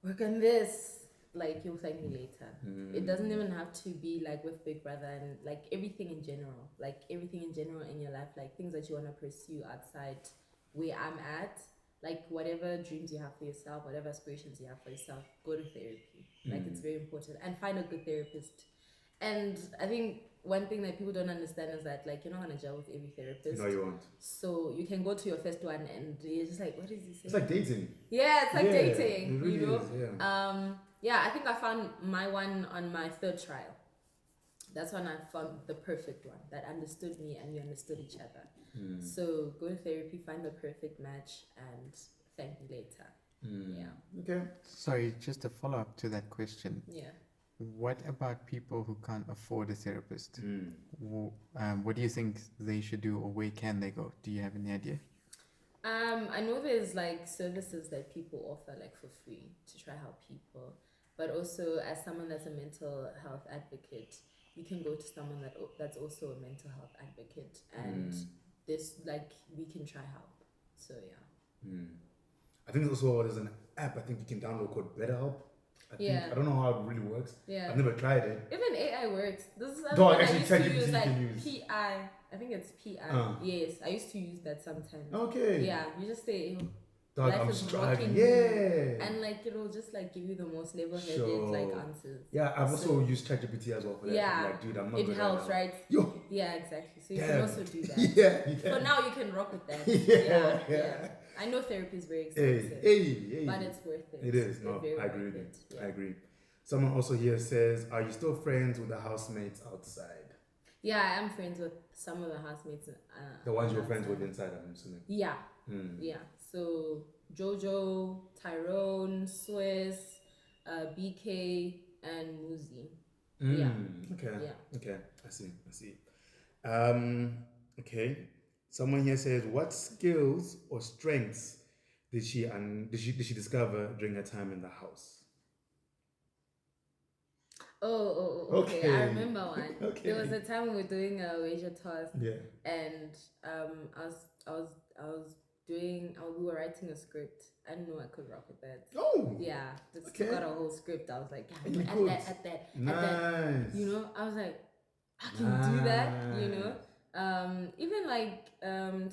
Work on this. Like, you'll thank me later. It doesn't even have to be like with Big Brother and like everything in general. Like everything in general in your life, like things that you want to pursue outside where I'm at. Like whatever dreams you have for yourself, whatever aspirations you have for yourself, go to therapy. Like it's very important. And find a good therapist. And I think one thing that people don't understand is that like you're not gonna gel with every therapist. No, you won't. So you can go to your first one and you're just like, what is he saying? It's like dating. Yeah, it's like Yeah, dating. it really you know? is, yeah. Yeah, I think I found my one on my 3rd trial. That's when I found the perfect one that understood me and we understood each other. So go to therapy, find the perfect match, and thank me later. Yeah. Okay. Sorry, just a follow up to that question. Yeah. What about people who can't afford a therapist? What do you think they should do, or where can they go? Do you have any idea? I know there's like services that people offer like for free to try help people, but also as someone that's a mental health advocate, you can go to someone that's also a mental health advocate, and this like we can try help. So yeah. I think there's an app I think you can download called BetterHelp. I don't know how it really works. Yeah. I've never tried it. Even AI works. This is Dog, I actually, used to ChatGPT use like you can use. PI. I think it's PI. Yes, I used to use that sometimes. Okay. Yeah, you just say Dog, life I'm is struggling. rocking Yeah. me, and like it'll just like give you the most level-headed like answers. Yeah, I've also used ChatGPT as well for that. Yeah, Like, dude, I'm not it good helps, at that. right? Yo. Yeah, exactly. So you Damn. can also do that. Yeah. For now, you can rock with that. Yeah. I know therapy is very expensive, but it's worth it. It is. No, Very I agree worth with you. it. Yeah. I agree. Someone also here says, "Are you still friends with the housemates outside?" Yeah, I am friends with some of the housemates. The ones you're friends with inside, I'm assuming. Yeah. Yeah. So Jojo, Tyrone, Swiss, BK, and Muzi. Yeah. Okay. Yeah. Okay. I see. Okay. Someone here says, "What skills or strengths did she discover during her time in the house?" Okay. I remember one. Okay. There was a time we were doing a wager toss. Yeah. And we were writing a script. I didn't know I could rock with that. Oh. Yeah. Just Okay. got a whole script. I was like, And you at could. that. Nice. You know, I was like, I can do that, you know. Even like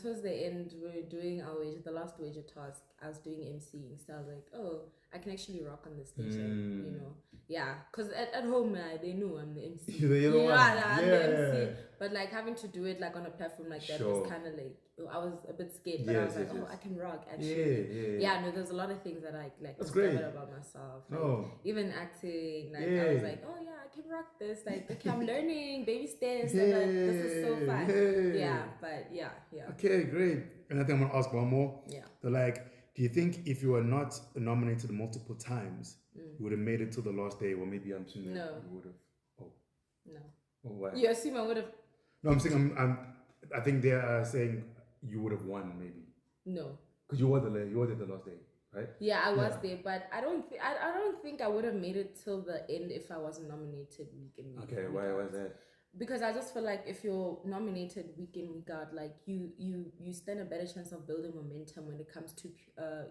towards the end, we were doing the last wager task. I was doing MCing, so I was like, oh, I can actually rock on the station, you know. Yeah, because at home they know I'm the MC. I'm the MC. But like having to do it like on a platform like that was kind of like I was a bit scared, but I was like, I can rock actually. Yeah, no, there's a lot of things that I like discovered about myself. Like, even acting, like I was like, oh yeah, I can rock this. Like okay, I'm learning baby steps. This is so fun. Yeah, but yeah. Okay, great. And I think I'm gonna ask one more. Yeah. So like, do you think if you were not nominated multiple times, you would have made it to the last day, or maybe I'm assuming No. you would have? Oh. No. Oh, why? You assume I would have? No, I'm saying I think they are saying you would have won maybe. No. Because you were there the last day, right? Yeah, I was there, but I don't think I would have made it till the end if I wasn't nominated week in week. Okay, why was that? Because I just feel like if you're nominated week in week out, like you stand a better chance of building momentum when it comes to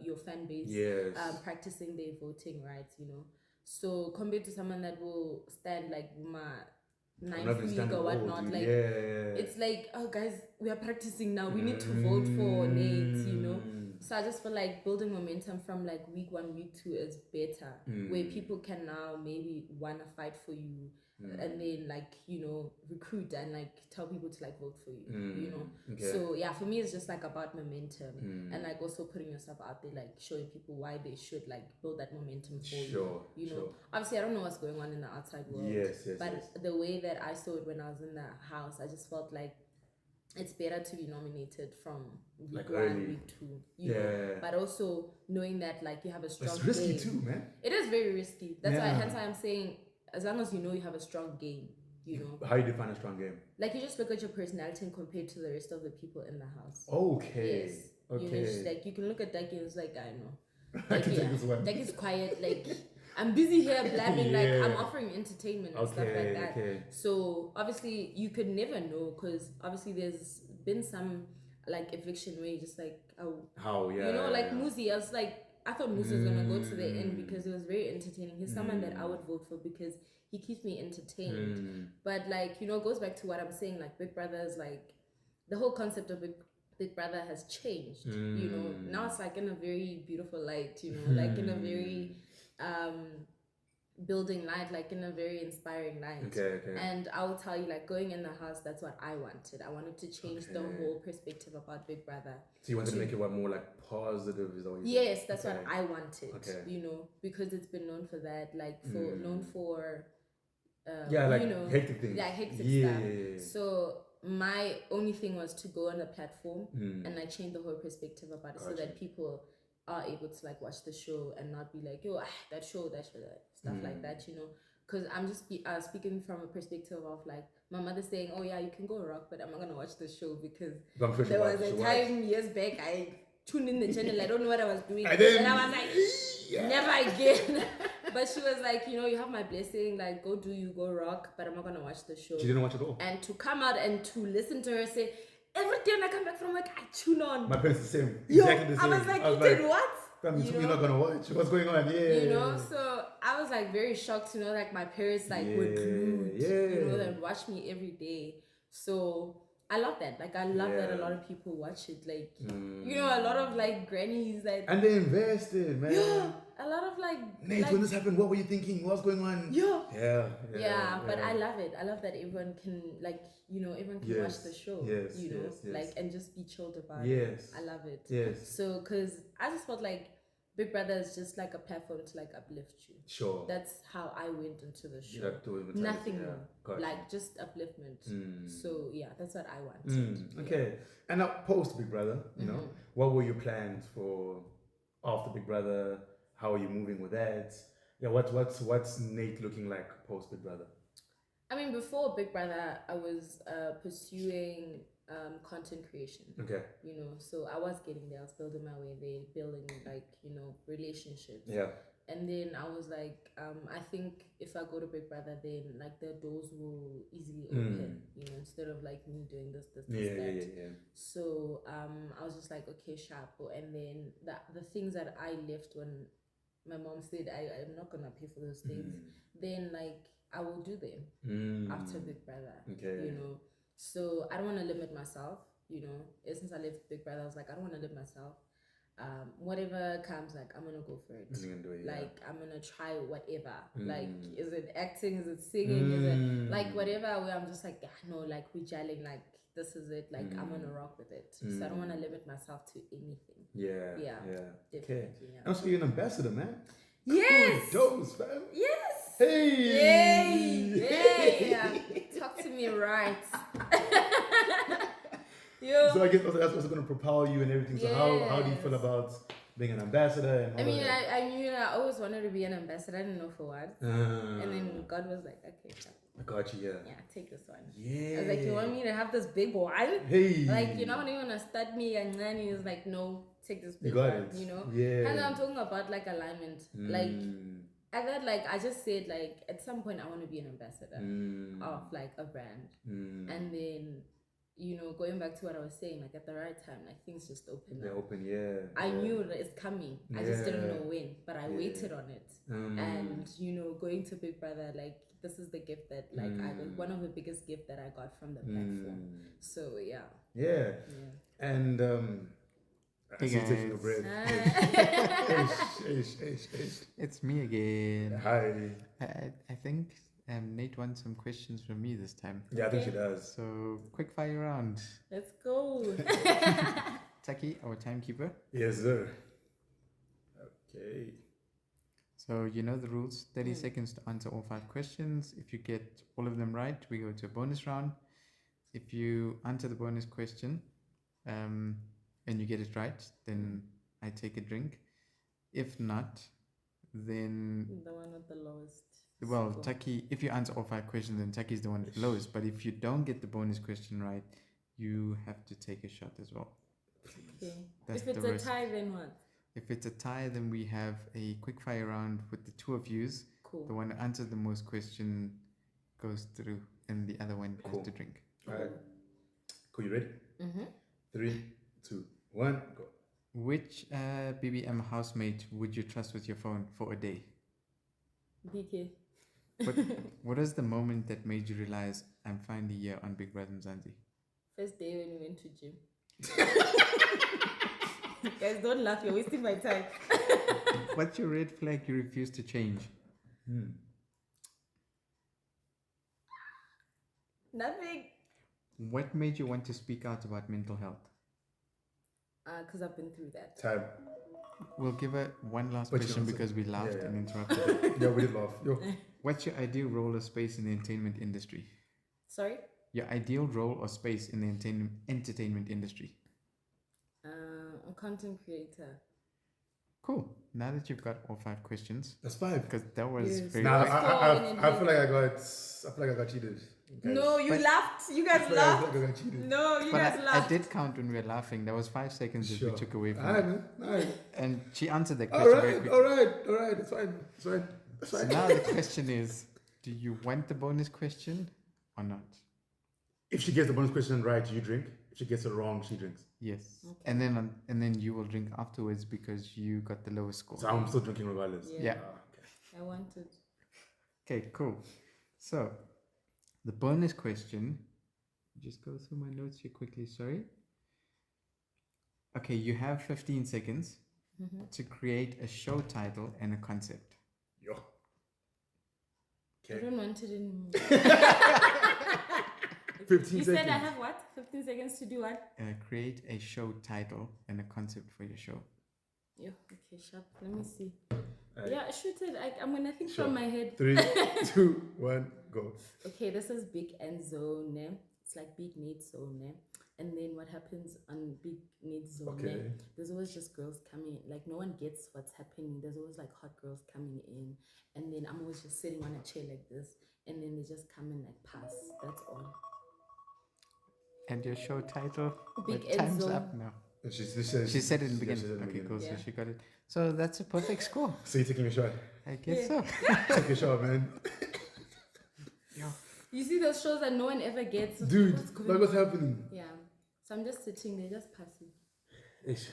your fan base. Yes. Practicing their voting rights, you know. So compared to someone that will stand like my ninth week or whatnot, like it's like, oh guys, we are practicing now. We need to vote for Nate, you know. So I just feel like building momentum from like week 1, week 2 is better, where people can now maybe wanna fight for you, and then like, you know, recruit and like tell people to like vote for you, you know. Okay. So yeah, for me it's just like about momentum and like also putting yourself out there, like showing people why they should like build that momentum for you know. Obviously I don't know what's going on in the outside world, but the way that I saw it when I was in the house, I just felt like it's better to be nominated from week 1, week 2, you know. But also knowing that like you have a strong It's risky game. too, man. It is very risky. That's why hence I'm saying as long as you know you have a strong game, you know. How do you define a strong game? Like you just look at your personality and compare to the rest of the people in the house. Okay. Yes. You know, just, like you can look at Taki and it's like, I know. I can take this one. Taki's quiet, like I'm busy here blabbing, like I'm offering entertainment and stuff like that. So obviously you could never know, because obviously there's been some like eviction where you just like you know, like Muzi, I was like, I thought Muzi was gonna go to the end because it was very entertaining. He's someone that I would vote for because he keeps me entertained. But like, you know, it goes back to what I'm saying, like Big Brother is like, the whole concept of Big Brother has changed. You know, now it's like in a very beautiful light, you know, like in a very building light, like in a very inspiring light. And I will tell you, like going in the house, that's what I wanted. I wanted to change the whole perspective about Big Brother. So you wanted to make it more like positive, is that what you Yes, said? That's what I wanted. You know, because it's been known for that, like known for like, you know, hectic things. Yeah, hectic stuff. So my only thing was to go on a platform and like change the whole perspective about it, so that people are able to like watch the show and not be like, yo, that show, stuff like that, you know. Because I'm just speaking from a perspective of like my mother saying, oh yeah, you can go rock, but I'm not gonna watch the show because there was a time years back I tuned in the channel, I don't know what I was doing, and I was like, never again. But she was like, you know, you have my blessing, like go rock, but I'm not gonna watch the show. She didn't watch it all. And to come out and to listen to her say, every day when I come back from work, I tune on. My parents the same. Exactly the same. I was like, you did what? You're not gonna watch. What's going on? Yeah. You know, so I was like very shocked to know like my parents like were glued. You know, they watch me every day. So I love that. Like I love that a lot of people watch it. Like you know, a lot of like grannies that and they invested, man. Yeah. A lot of like Nate, when this happened, what were you thinking? What's going on? Yeah, but I love it. I love that everyone can like, you know, everyone can watch the show. Yes. You know, like and just be chilled about it. I love it. Yes. So cause I just felt like Big Brother is just like a platform to like uplift you. Sure. That's how I went into the show. Nothing more. Like just upliftment. So yeah, that's what I want. Okay. And now post Big Brother, you know, what were your plans for after Big Brother? How are you moving with that? Yeah, what's Nate looking like post Big Brother? I mean, before Big Brother, I was pursuing content creation. Okay. You know, so I was getting there. I was building my way there, building like, you know, relationships. Yeah. And then I was like, I think if I go to Big Brother, then like the doors will easily open, you know, instead of like me doing this, that. Yeah. So I was just like, okay, sharp. And then the things that I left when my mom said I'm not gonna pay for those things, then like I will do them after Big Brother. Okay. You know. So I don't wanna limit myself, you know. Since I left Big Brother, I was like, I don't wanna limit myself. Whatever comes, like I'm gonna go for it. Like I'm gonna try whatever. Like is it acting, is it singing, is it like whatever where I'm just like, no, like we're gelling, like this is it, like I'm gonna rock with it. So I don't wanna limit myself to anything. Yeah. Definitely. Okay. And also you're an ambassador, man. Yes. Kudos, fam. Yes. Hey. Talk to me right. So I guess also that's what's going to propel you and everything. So how do you feel about being an ambassador? And I always wanted to be an ambassador. I didn't know for what. And then God was like, okay, I got you. Yeah, take this one. Yeah. I was like, you want me to have this big one? Hey. Like, you're not even gonna start me, and then he was like, no, take this big one. It. You know. Yeah. And I'm talking about like alignment, like. And that, like, I just said, like, at some point I want to be an ambassador of like a brand, and then, you know, going back to what I was saying, like at the right time, like things just open up. They open, yeah. I knew that it's coming. I just didn't know when, but I waited on it. And, you know, going to Big Brother, like, this is the gift that, like, I got, one of the biggest gifts that I got from the platform. So, yeah. And, hey guys. Taking your bread. It's me again. Hi. I think Nate wants some questions from me this time. Yeah, I think she does. So, quick fire round. Let's go. Taki, our timekeeper. Yes, sir. Okay. So, you know the rules. 30 seconds to answer all 5 questions. If you get all of them right, we go to a bonus round. If you answer the bonus question, and you get it right, then I take a drink. If not, then the one with the lowest. Well, Taki, if you answer all 5 questions, then Taki is the one with the lowest. But if you don't get the bonus question right, you have to take a shot as well. Okay. If it's a tie, then what? If it's a tie, then we have a quick fire round with the 2 of yous. Cool. The one who answers the most question goes through, and the other one has to drink. All right. Cool, you ready? 3, 2, 1, go. Which BBM housemate would you trust with your phone for a day? BK. What is the moment that made you realize I'm finally here on Big Brother Mzansi? First day when we went to gym. Guys, don't laugh. You're wasting my time. What's your red flag you refuse to change? Nothing. What made you want to speak out about mental health? Because I've been through that. Time. We'll give it one last question because we laughed and interrupted. Yeah, we did laugh. Yo. What's your ideal role or space in the entertainment industry? Sorry? Your ideal role or space in the entertainment industry? A content creator. now that you've got all 5 questions, That's 5. because that was Yes. very Nah, quick. I feel like I got cheated. Guys. No, you But- laughed. You guys I feel laughed. like I got cheated. No, you But guys I laughed. did count when we were laughing. There was 5 seconds that we took away from Alright, it. man. Alright. And she answered that question very quickly. Alright. It's fine. It's So fine. now the question is, do you want the bonus question or not? If she gets the bonus question right, you drink. If she gets it wrong, she drinks. Yes. Okay. And then you will drink afterwards because you got the lowest score. So I'm still drinking regardless. Yeah. Okay. I wanted. Okay, cool. So the bonus question, just go through my notes here quickly, sorry. Okay, you have 15 seconds to create a show title and a concept. Yo. I Okay. don't want it anymore. 15 You seconds. said I have what? 15 seconds to do what? Create a show title and a concept for your show. Yeah, okay, sharp. Let me see. Alright. Yeah, shoot it. I'm gonna think Sure. from my head. 3, 2, 1, go. Okay, this is Big End Zone. Eh? It's like Big Nate Zone. Eh? And then what happens on Big Nate Zone? Eh? Okay. There's always just girls coming. Like no one gets what's happening. There's always like hot girls coming in, and then I'm always just sitting on a chair like this, and then they just come and like pass. That's all. And your show title? Big But Ed time's Zone. up now. She She said it in the yeah, she said beginning. it in the Okay, beginning. cool. Yeah. So she got it. So that's a perfect score. So you're taking a shot. I guess Yeah. so. Take a shot, man. You see those shows that no one ever gets. Dude, What's going like what's on? happening? Yeah. So I'm just sitting there, just passing. Ish.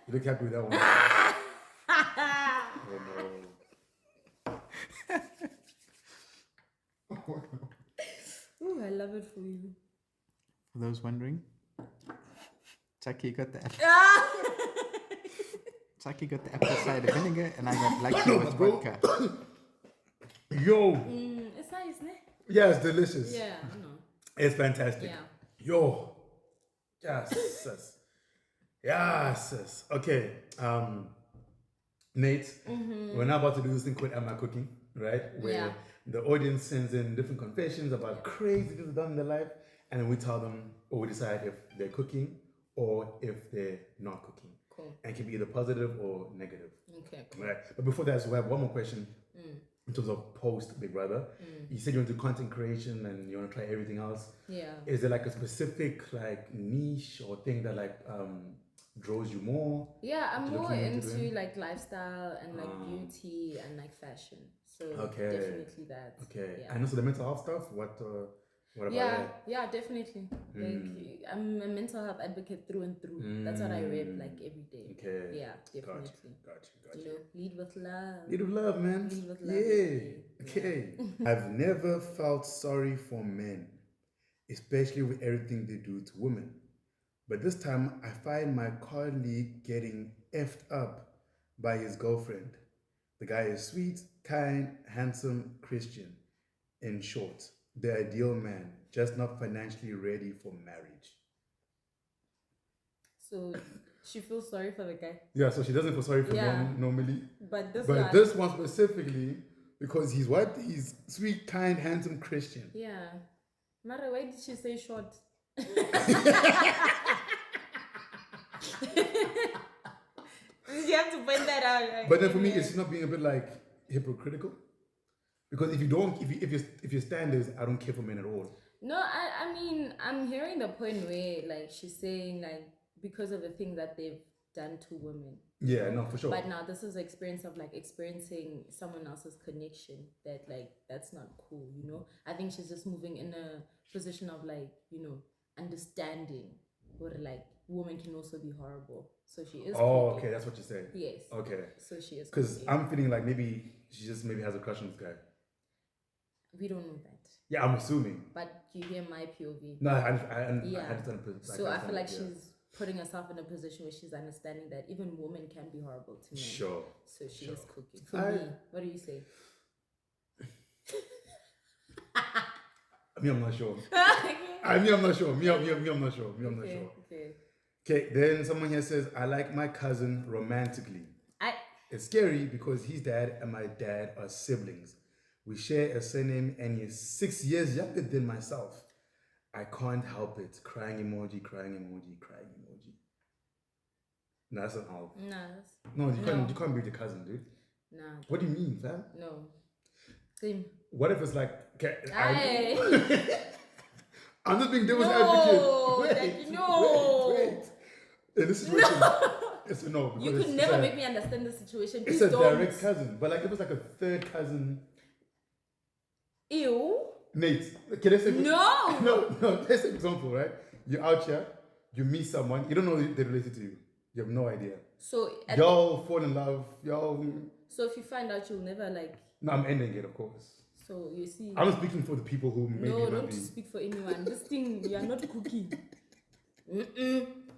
You look happy with that one. Oh no. Ooh, I love it for you. For those wondering, Taki got the Taki got the apple cider vinegar, and I got black tea with bro. vodka. Yo. It's nice, ne? Yeah, it's delicious. Yeah, I know. It's fantastic. Yeah. Yo. Yes. sis. Yes. sis. Okay. Nate, we're now about to do this thing called Am I Cooking? Right? Where Yeah. the audience sends in different confessions about crazy things they've done in their life, and then we tell them, or we decide if they're cooking or if they're not cooking. Cool. And it can be either positive or negative. Okay, cool. Right. But before that, so we have one more question in terms of post Big Brother. You said you want to do content creation and you want to try everything else. Yeah. Is there like a specific like niche or thing that like draws you more? Yeah, I'm You're more looking into into doing? like lifestyle and like beauty and like fashion. So Okay. definitely that. Okay. Yeah. And also the mental health stuff. What about Yeah, that? yeah, definitely. Like I'm a mental health advocate through and through. That's what I rap like every day. Okay. Yeah, definitely. Got You you. know, lead with love. Lead with love, man. Lead with love. Yeah. Okay. I've never felt sorry for men, especially with everything they do to women. But this time, I find my colleague getting effed up by his girlfriend. The guy is sweet, kind, handsome, Christian. In short, the ideal man, just not financially ready for marriage. So she feels sorry for the guy. Yeah, so she doesn't feel sorry for Yeah. them normally. But this But one, this one specifically, because he's what? He's sweet, kind, handsome, Christian. yeah. Mara, why did she say short? You have to point that out. Right? But then for me, it's not being a bit like hypocritical, because if you don't, if your stand is I don't care for men at all. No, I mean, I'm hearing the point where like she's saying like because of the thing that they've done to women. Yeah, no, for sure. But now this is the experience of like experiencing someone else's connection that like that's not cool, you know. I think she's just moving in a position of like, you know, understanding where like women can also be horrible. So she is. Oh, cooking. okay, that's what you said. Yes. Okay. So she is. Because cooking. I'm feeling like maybe she just maybe has a crush on this guy. We don't know that. Yeah, I'm assuming. But you hear my POV. No, I Yeah. had to So I feel like she's putting herself in a position where she's understanding that even women can be horrible to men. Sure. So she Sure. is cooking. For me, what do you say? Me, I'm not sure. Me, I'm not sure. Me, I'm not sure. Me, I'm not sure. Okay. Okay, then someone here says, I like my cousin romantically. It's scary because his dad and my dad are siblings. We share a surname and he's 6 years younger than myself. I can't help it. Crying emoji, crying emoji, crying emoji. No, that's not how. Nah. No, you can't be with your cousin, dude. Nah. What do you mean, fam? No. Same. What if it's like, okay, Aye. I'm just being devil's No, advocate. no. In this situation, it's a no. You could never make me understand the situation. It's Please a don't. direct cousin, but like if it's like a third cousin. Ew. Nate, can I say? No. No. Let's say for example, right? You're out here, you meet someone, you don't know they're related to you. You have no idea. So y'all fall in love. Y'all. So if you find out, you'll never like. No, I'm ending it, of course. So you see. I'm speaking for the people who maybe No, might don't be. speak for anyone. This thing, you are not cooking.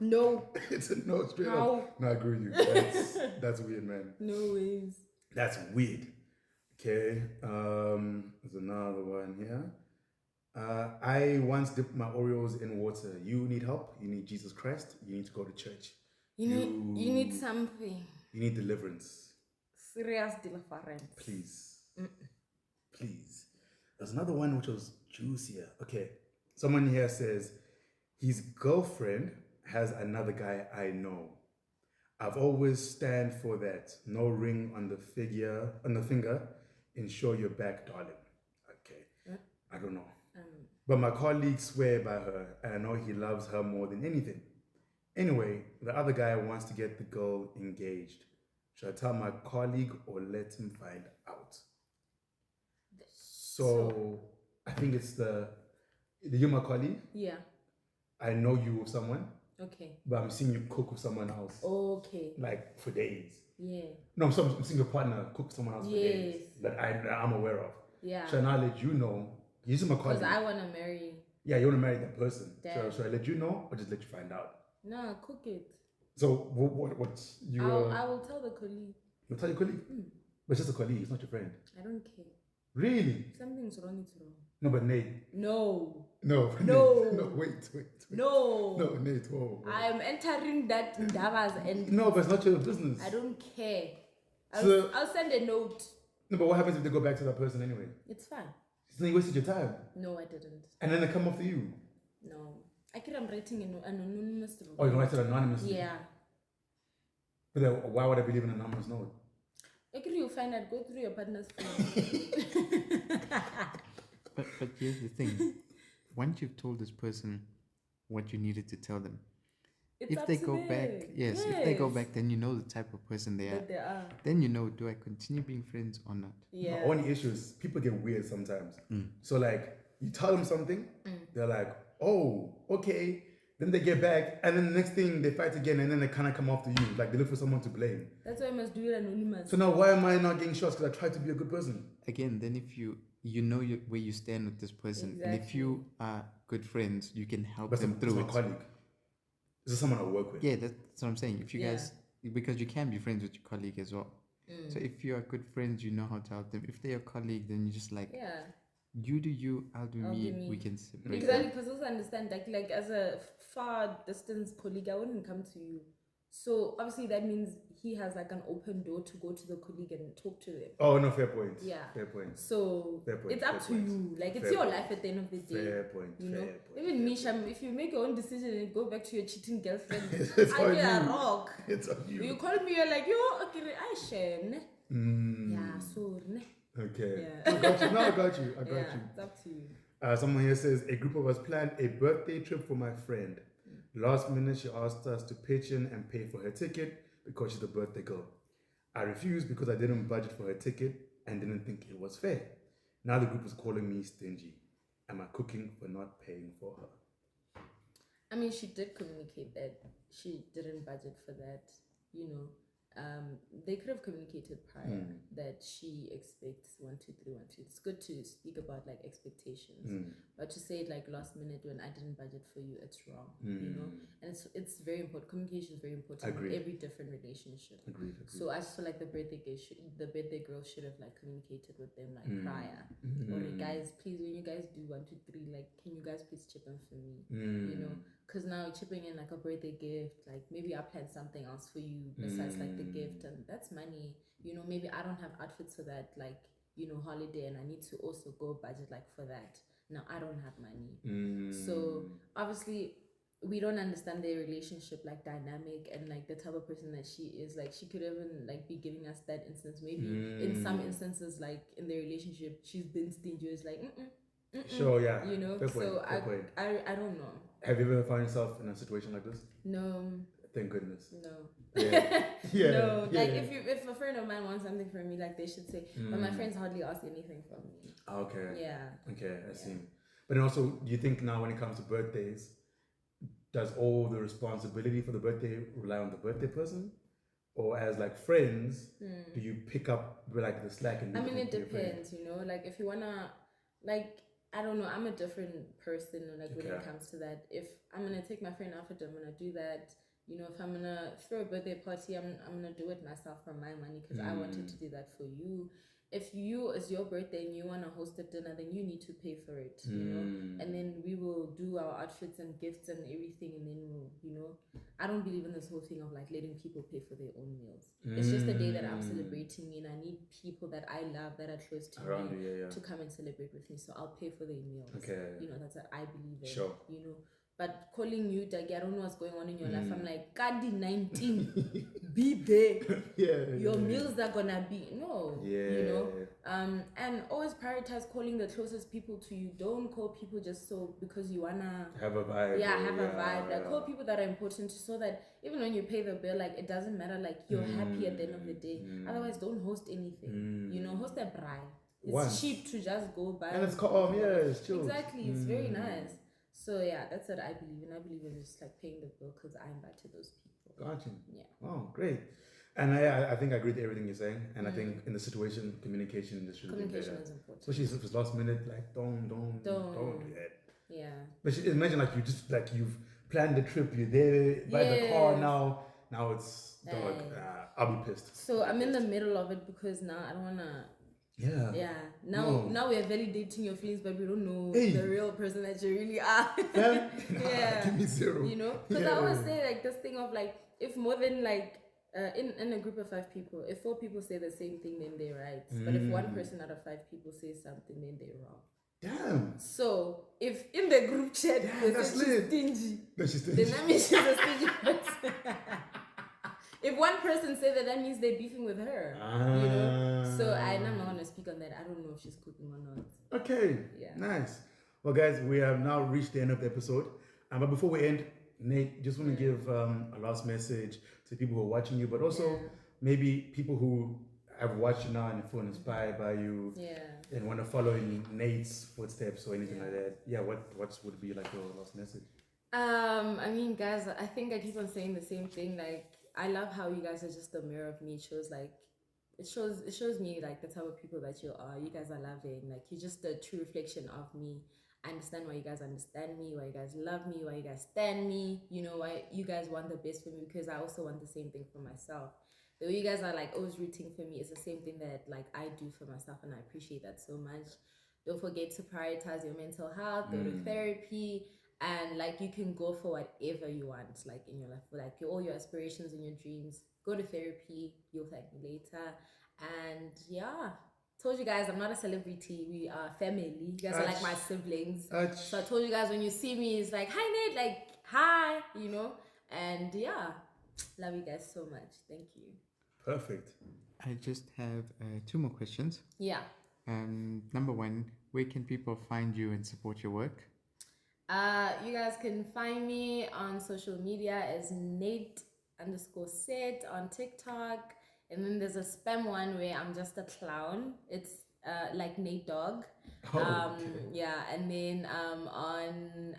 No. It's a no straight How? up. No, I agree with you. That's weird, man. No ways. That's weird. Okay. There's another one here. I once dipped my Oreos in water. You need help? You need Jesus Christ? You need to go to church. You need something. You need deliverance. Serious deliverance. Please. Please. There's another one which was juicier. Okay. Someone here says, his girlfriend has another guy I know. I've always stand for that. No ring on the finger. Ensure you're back, darling. Okay. I don't know. But my colleagues swear by her, and I know he loves her more than anything. Anyway, the other guy wants to get the girl engaged. Should I tell my colleague or let him find out? So I think it's you're my colleague. Yeah. I know you with someone. Okay. But I'm seeing you cook with someone else. Okay. Like for days. Yeah. No, I'm seeing your partner cook with someone else for days. That I'm aware of. Yeah. Should I now let you know? You're my colleague. Because I want to marry. Yeah, you want to marry that person. Damn. Should I let you know or just let you find out? No, cook it. So what's your... I will tell the colleague. You'll tell your colleague? But it's just a colleague, it's not your friend. I don't care. Really? If something's wrong, it's wrong. No, but Nate. No. No. No. No, wait. No. No, Nate, whoa. I'm entering that ndabas and... No, but it's not your business. I don't care. So, I'll send a note. No, but what happens if they go back to that person anyway? It's fine. So then you wasted your time. No, I didn't. And then they come after you. No. I'm writing an anonymous note. Oh, you write it anonymously? Yeah. But then why would I believe in an anonymous note? Actually, you'll find out. Go through your partner's phone. But here's the thing. Once you've told this person what you needed to tell them, if they go back, if they go back, then you know the type of person they are. Then you know, do I continue being friends or not? Yeah. The only issue is people get weird sometimes. So like, you tell them something, they're like, oh, okay. Then they get back, and then the next thing they fight again, and then they kind of come after you. Like they look for someone to blame. That's why I must do it anonymous. So now why am I not getting shots? Because I tried to be a good person. Again, then if you know where you stand with this person, and if you are good friends, you can help them through it. It's my colleague. This is someone I work with. Yeah, that's what I'm saying. If you guys, because you can be friends with your colleague as well. So if you are good friends, you know how to help them. If they're your colleague, then you just like, you do you, I'll do me. We can separate. Exactly, because also understand that like as a far distance colleague, I wouldn't come to you. So obviously that means he has like an open door to go to the colleague and talk to them. Oh no, fair point. Yeah. Fair point. So fair point. It's up to you. Like it's your life at the end of the day. Fair point. You know? Fair point. Even me, Sham, if you make your own decision and go back to your cheating girlfriend, it's I get a rock. It's on you. You call me, you're like, yo, okay, I share. Yeah, so okay. Yeah. I got you. No, I got you. It's up to you. Someone here says a group of us planned a birthday trip for my friend. Last minute, she asked us to pitch in and pay for her ticket because she's the birthday girl. I refused because I didn't budget for her ticket and didn't think it was fair. Now the group is calling me stingy. Am I cooking for not paying for her? I mean, she did communicate that she didn't budget for that, you know. They could have communicated prior that she expects 1, 2, 3, 1, 2. It's good to speak about like expectations, but to say it like last minute when I didn't budget for you, it's wrong, you know. And it's very important. Communication is very important in every different relationship. Agreed. So I just feel like the birthday girl should have like communicated with them like prior. Or guys, please, when you guys do 1, 2, 3, like can you guys please chip in for me, you know. Because now chipping in like a birthday gift, like maybe I plan something else for you besides like the gift, and that's money. You know, maybe I don't have outfits for that, like, you know, holiday, and I need to also go budget like for that. Now I don't have money. So obviously we don't understand their relationship like dynamic and like the type of person that she is. Like she could even like be giving us that instance. Maybe in some instances, like in the relationship, she's been stingy. It's like Sure, yeah. you know. Fair So point, fair point. I don't know. Have you ever found yourself in a situation like this? No. Thank goodness. No. Yeah. Yeah. No. Yeah. Like if a friend of mine wants something from me, like they should say. But my friends hardly ask anything from me. Okay. Yeah. Okay, I see. But then also, do you think now when it comes to birthdays, does all the responsibility for the birthday rely on the birthday person? Or as like friends, do you pick up like the slack and I mean, it depends, you know, like if you wanna, like, I don't know, I'm a different person, like when it comes to that. If I'm gonna take my friend out for dinner, I'm gonna do that. You know, if I'm gonna throw a birthday party, I'm gonna do it myself from my money because I wanted to do that for you. If it's your birthday and you want to host a dinner, then you need to pay for it, you know, and then we will do our outfits and gifts and everything, and then we'll, you know, I don't believe in this whole thing of like letting people pay for their own meals. It's just the day that I'm celebrating me, and I need people that I love, that are close to around me, you, to come and celebrate with me. So I'll pay for their meals. You know, that's what I believe in. Sure. You know. But calling you, Taki, I don't know what's going on in your life. I'm like, Kadi 19, be there. Your meals are gonna be you know. And always prioritize calling the closest people to you. Don't call people just so because you wanna have a vibe. Have a vibe. Like call people that are important so that even when you pay the bill, like it doesn't matter. Like you're happy at the end of the day. Otherwise, don't host anything. You know, host a braai. It's cheap to just go buy. And it's calm. It's chill. Exactly. It's very nice. So yeah, that's what I believe in. I believe in just like paying the bill because I invited those people. Gotcha. Yeah. Oh, great. And I think I agree with everything you're saying. And I think in the situation, communication is really is important. Especially if it's last minute, like don't do that. Yeah. But imagine like you've planned the trip, you're there by the car now. Now it's I'll be pissed. So I'm in the middle of it because now I don't wanna. Yeah. Now we are validating your feelings, but we don't know the real person that you really are. Give me zero. You know, because I always say like this thing of like if more than like in a group of 5 people, if 4 people say the same thing, then they're right. But if 1 person out of 5 people says something, then they're wrong. Damn. So if in the group chat they say she's stingy, then that means she's a stingy person. If 1 person say that means they're beefing with her. You know? So I'm not gonna speak on that. I don't know if she's cooking or not. Okay. Yeah. Nice. Well guys, we have now reached the end of the episode. But before we end, Nate, just want to give a last message to people who are watching you, but also maybe people who have watched you now and feel inspired by you and want to follow in Nate's footsteps or anything like that. Yeah, what would be like your last message? I mean, guys, I think I keep on saying the same thing. Like, I love how you guys are just a mirror of me. It shows me like the type of people that you are. You guys are loving. Like, you're just a true reflection of me. I understand why you guys understand me, why you guys love me, why you guys stand me, you know, why you guys want the best for me, because I also want the same thing for myself. The way you guys are like always rooting for me is the same thing that like I do for myself, and I appreciate that so much. Don't forget to prioritize your mental health, go to therapy, and like you can go for whatever you want, like in your life, like all your aspirations and your dreams. Go to therapy, you'll thank me later. And yeah, told you guys I'm not a celebrity, we are family. You guys are like my siblings. So I told you guys when you see me, it's like, hi Nate, like hi, you know. And yeah, love you guys so much. Thank you. Perfect. I just have 2 more questions. Yeah. Number 1, where can people find you and support your work? You guys can find me on social media as Nate_Set on TikTok. And then there's a spam one where I'm just a clown. It's like Nate Dog. Yeah, and then on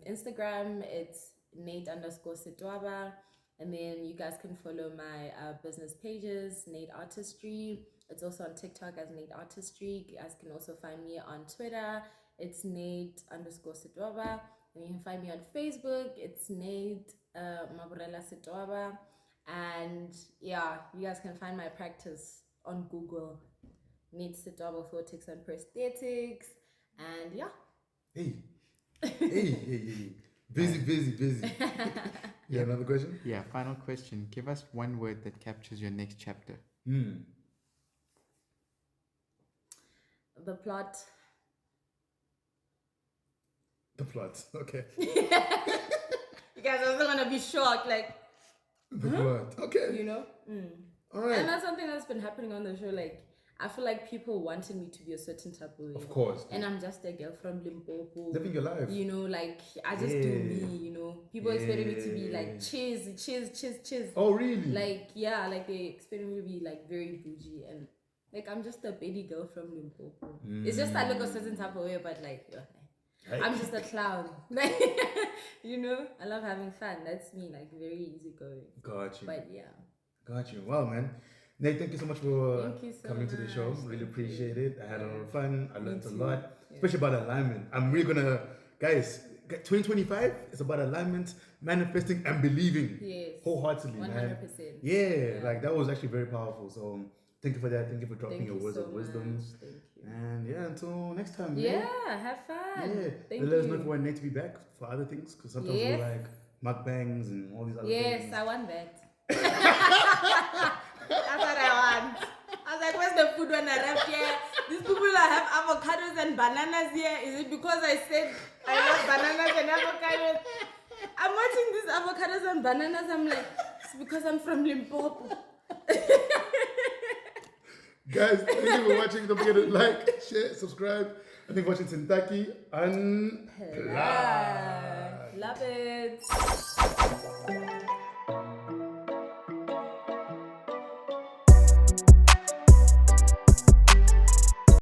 Instagram it's Nate_Setwaba. And then you guys can follow my business pages, Nate Artistry. It's also on TikTok as Nate Artistry. You guys can also find me on Twitter. It's Nate_Setwaba. And you can find me on Facebook. It's Nate Maburela Setwaba. And yeah, you guys can find my practice on Google. Nate Setwaba Orthotics and Prosthetics. And yeah. Hey. Busy. Yeah, another question? Yeah, final question. Give us 1 word that captures your next chapter. The plot. The plot, okay. You guys are also gonna be shocked, like, What? Okay. you know. All right. And that's something that's been happening on the show. Like, I feel like people wanted me to be a certain type of way. Of course. And I'm just a girl from Limpopo. Living your life. You know, like, I just do me, you know. People expect me to be like, cheers. Oh, really? Like, yeah, like they expect me to be like very bougie. And like, I'm just a baby girl from Limpopo. It's just I look a certain type of way, but like, I'm just a clown. You know, I love having fun. That's me, like very easy-going. Got you. But yeah. Got you. Well, man. Nate, thank you so much for Thank you so coming to the show. much. Really Thank appreciate it. I had a lot of fun. I learned a too. lot, Yeah. especially about alignment. I'm really gonna, guys, 2025 is about alignment, manifesting, and believing. Yes. Wholeheartedly, 100%. man. Yeah, like that was actually very powerful. So thank you for that. Thank you for dropping Thank your you words so of wisdom. much. Thank you. And yeah, until next time. man. Yeah, have fun. Yeah. Thank Let us know you. if you want Nate to be back for other things, because sometimes Yes. we like mukbangs and all these other Yes, things. I want that. That's what I want. I was like, where's the food when I left here? These people that have avocados and bananas here, is it because I said I love bananas and avocados? I'm watching these avocados and bananas, I'm like, it's because I'm from Limpopo. Guys, thank you for watching. Don't forget to like, share, subscribe. I think watching SinTaki Unplugged. Love it.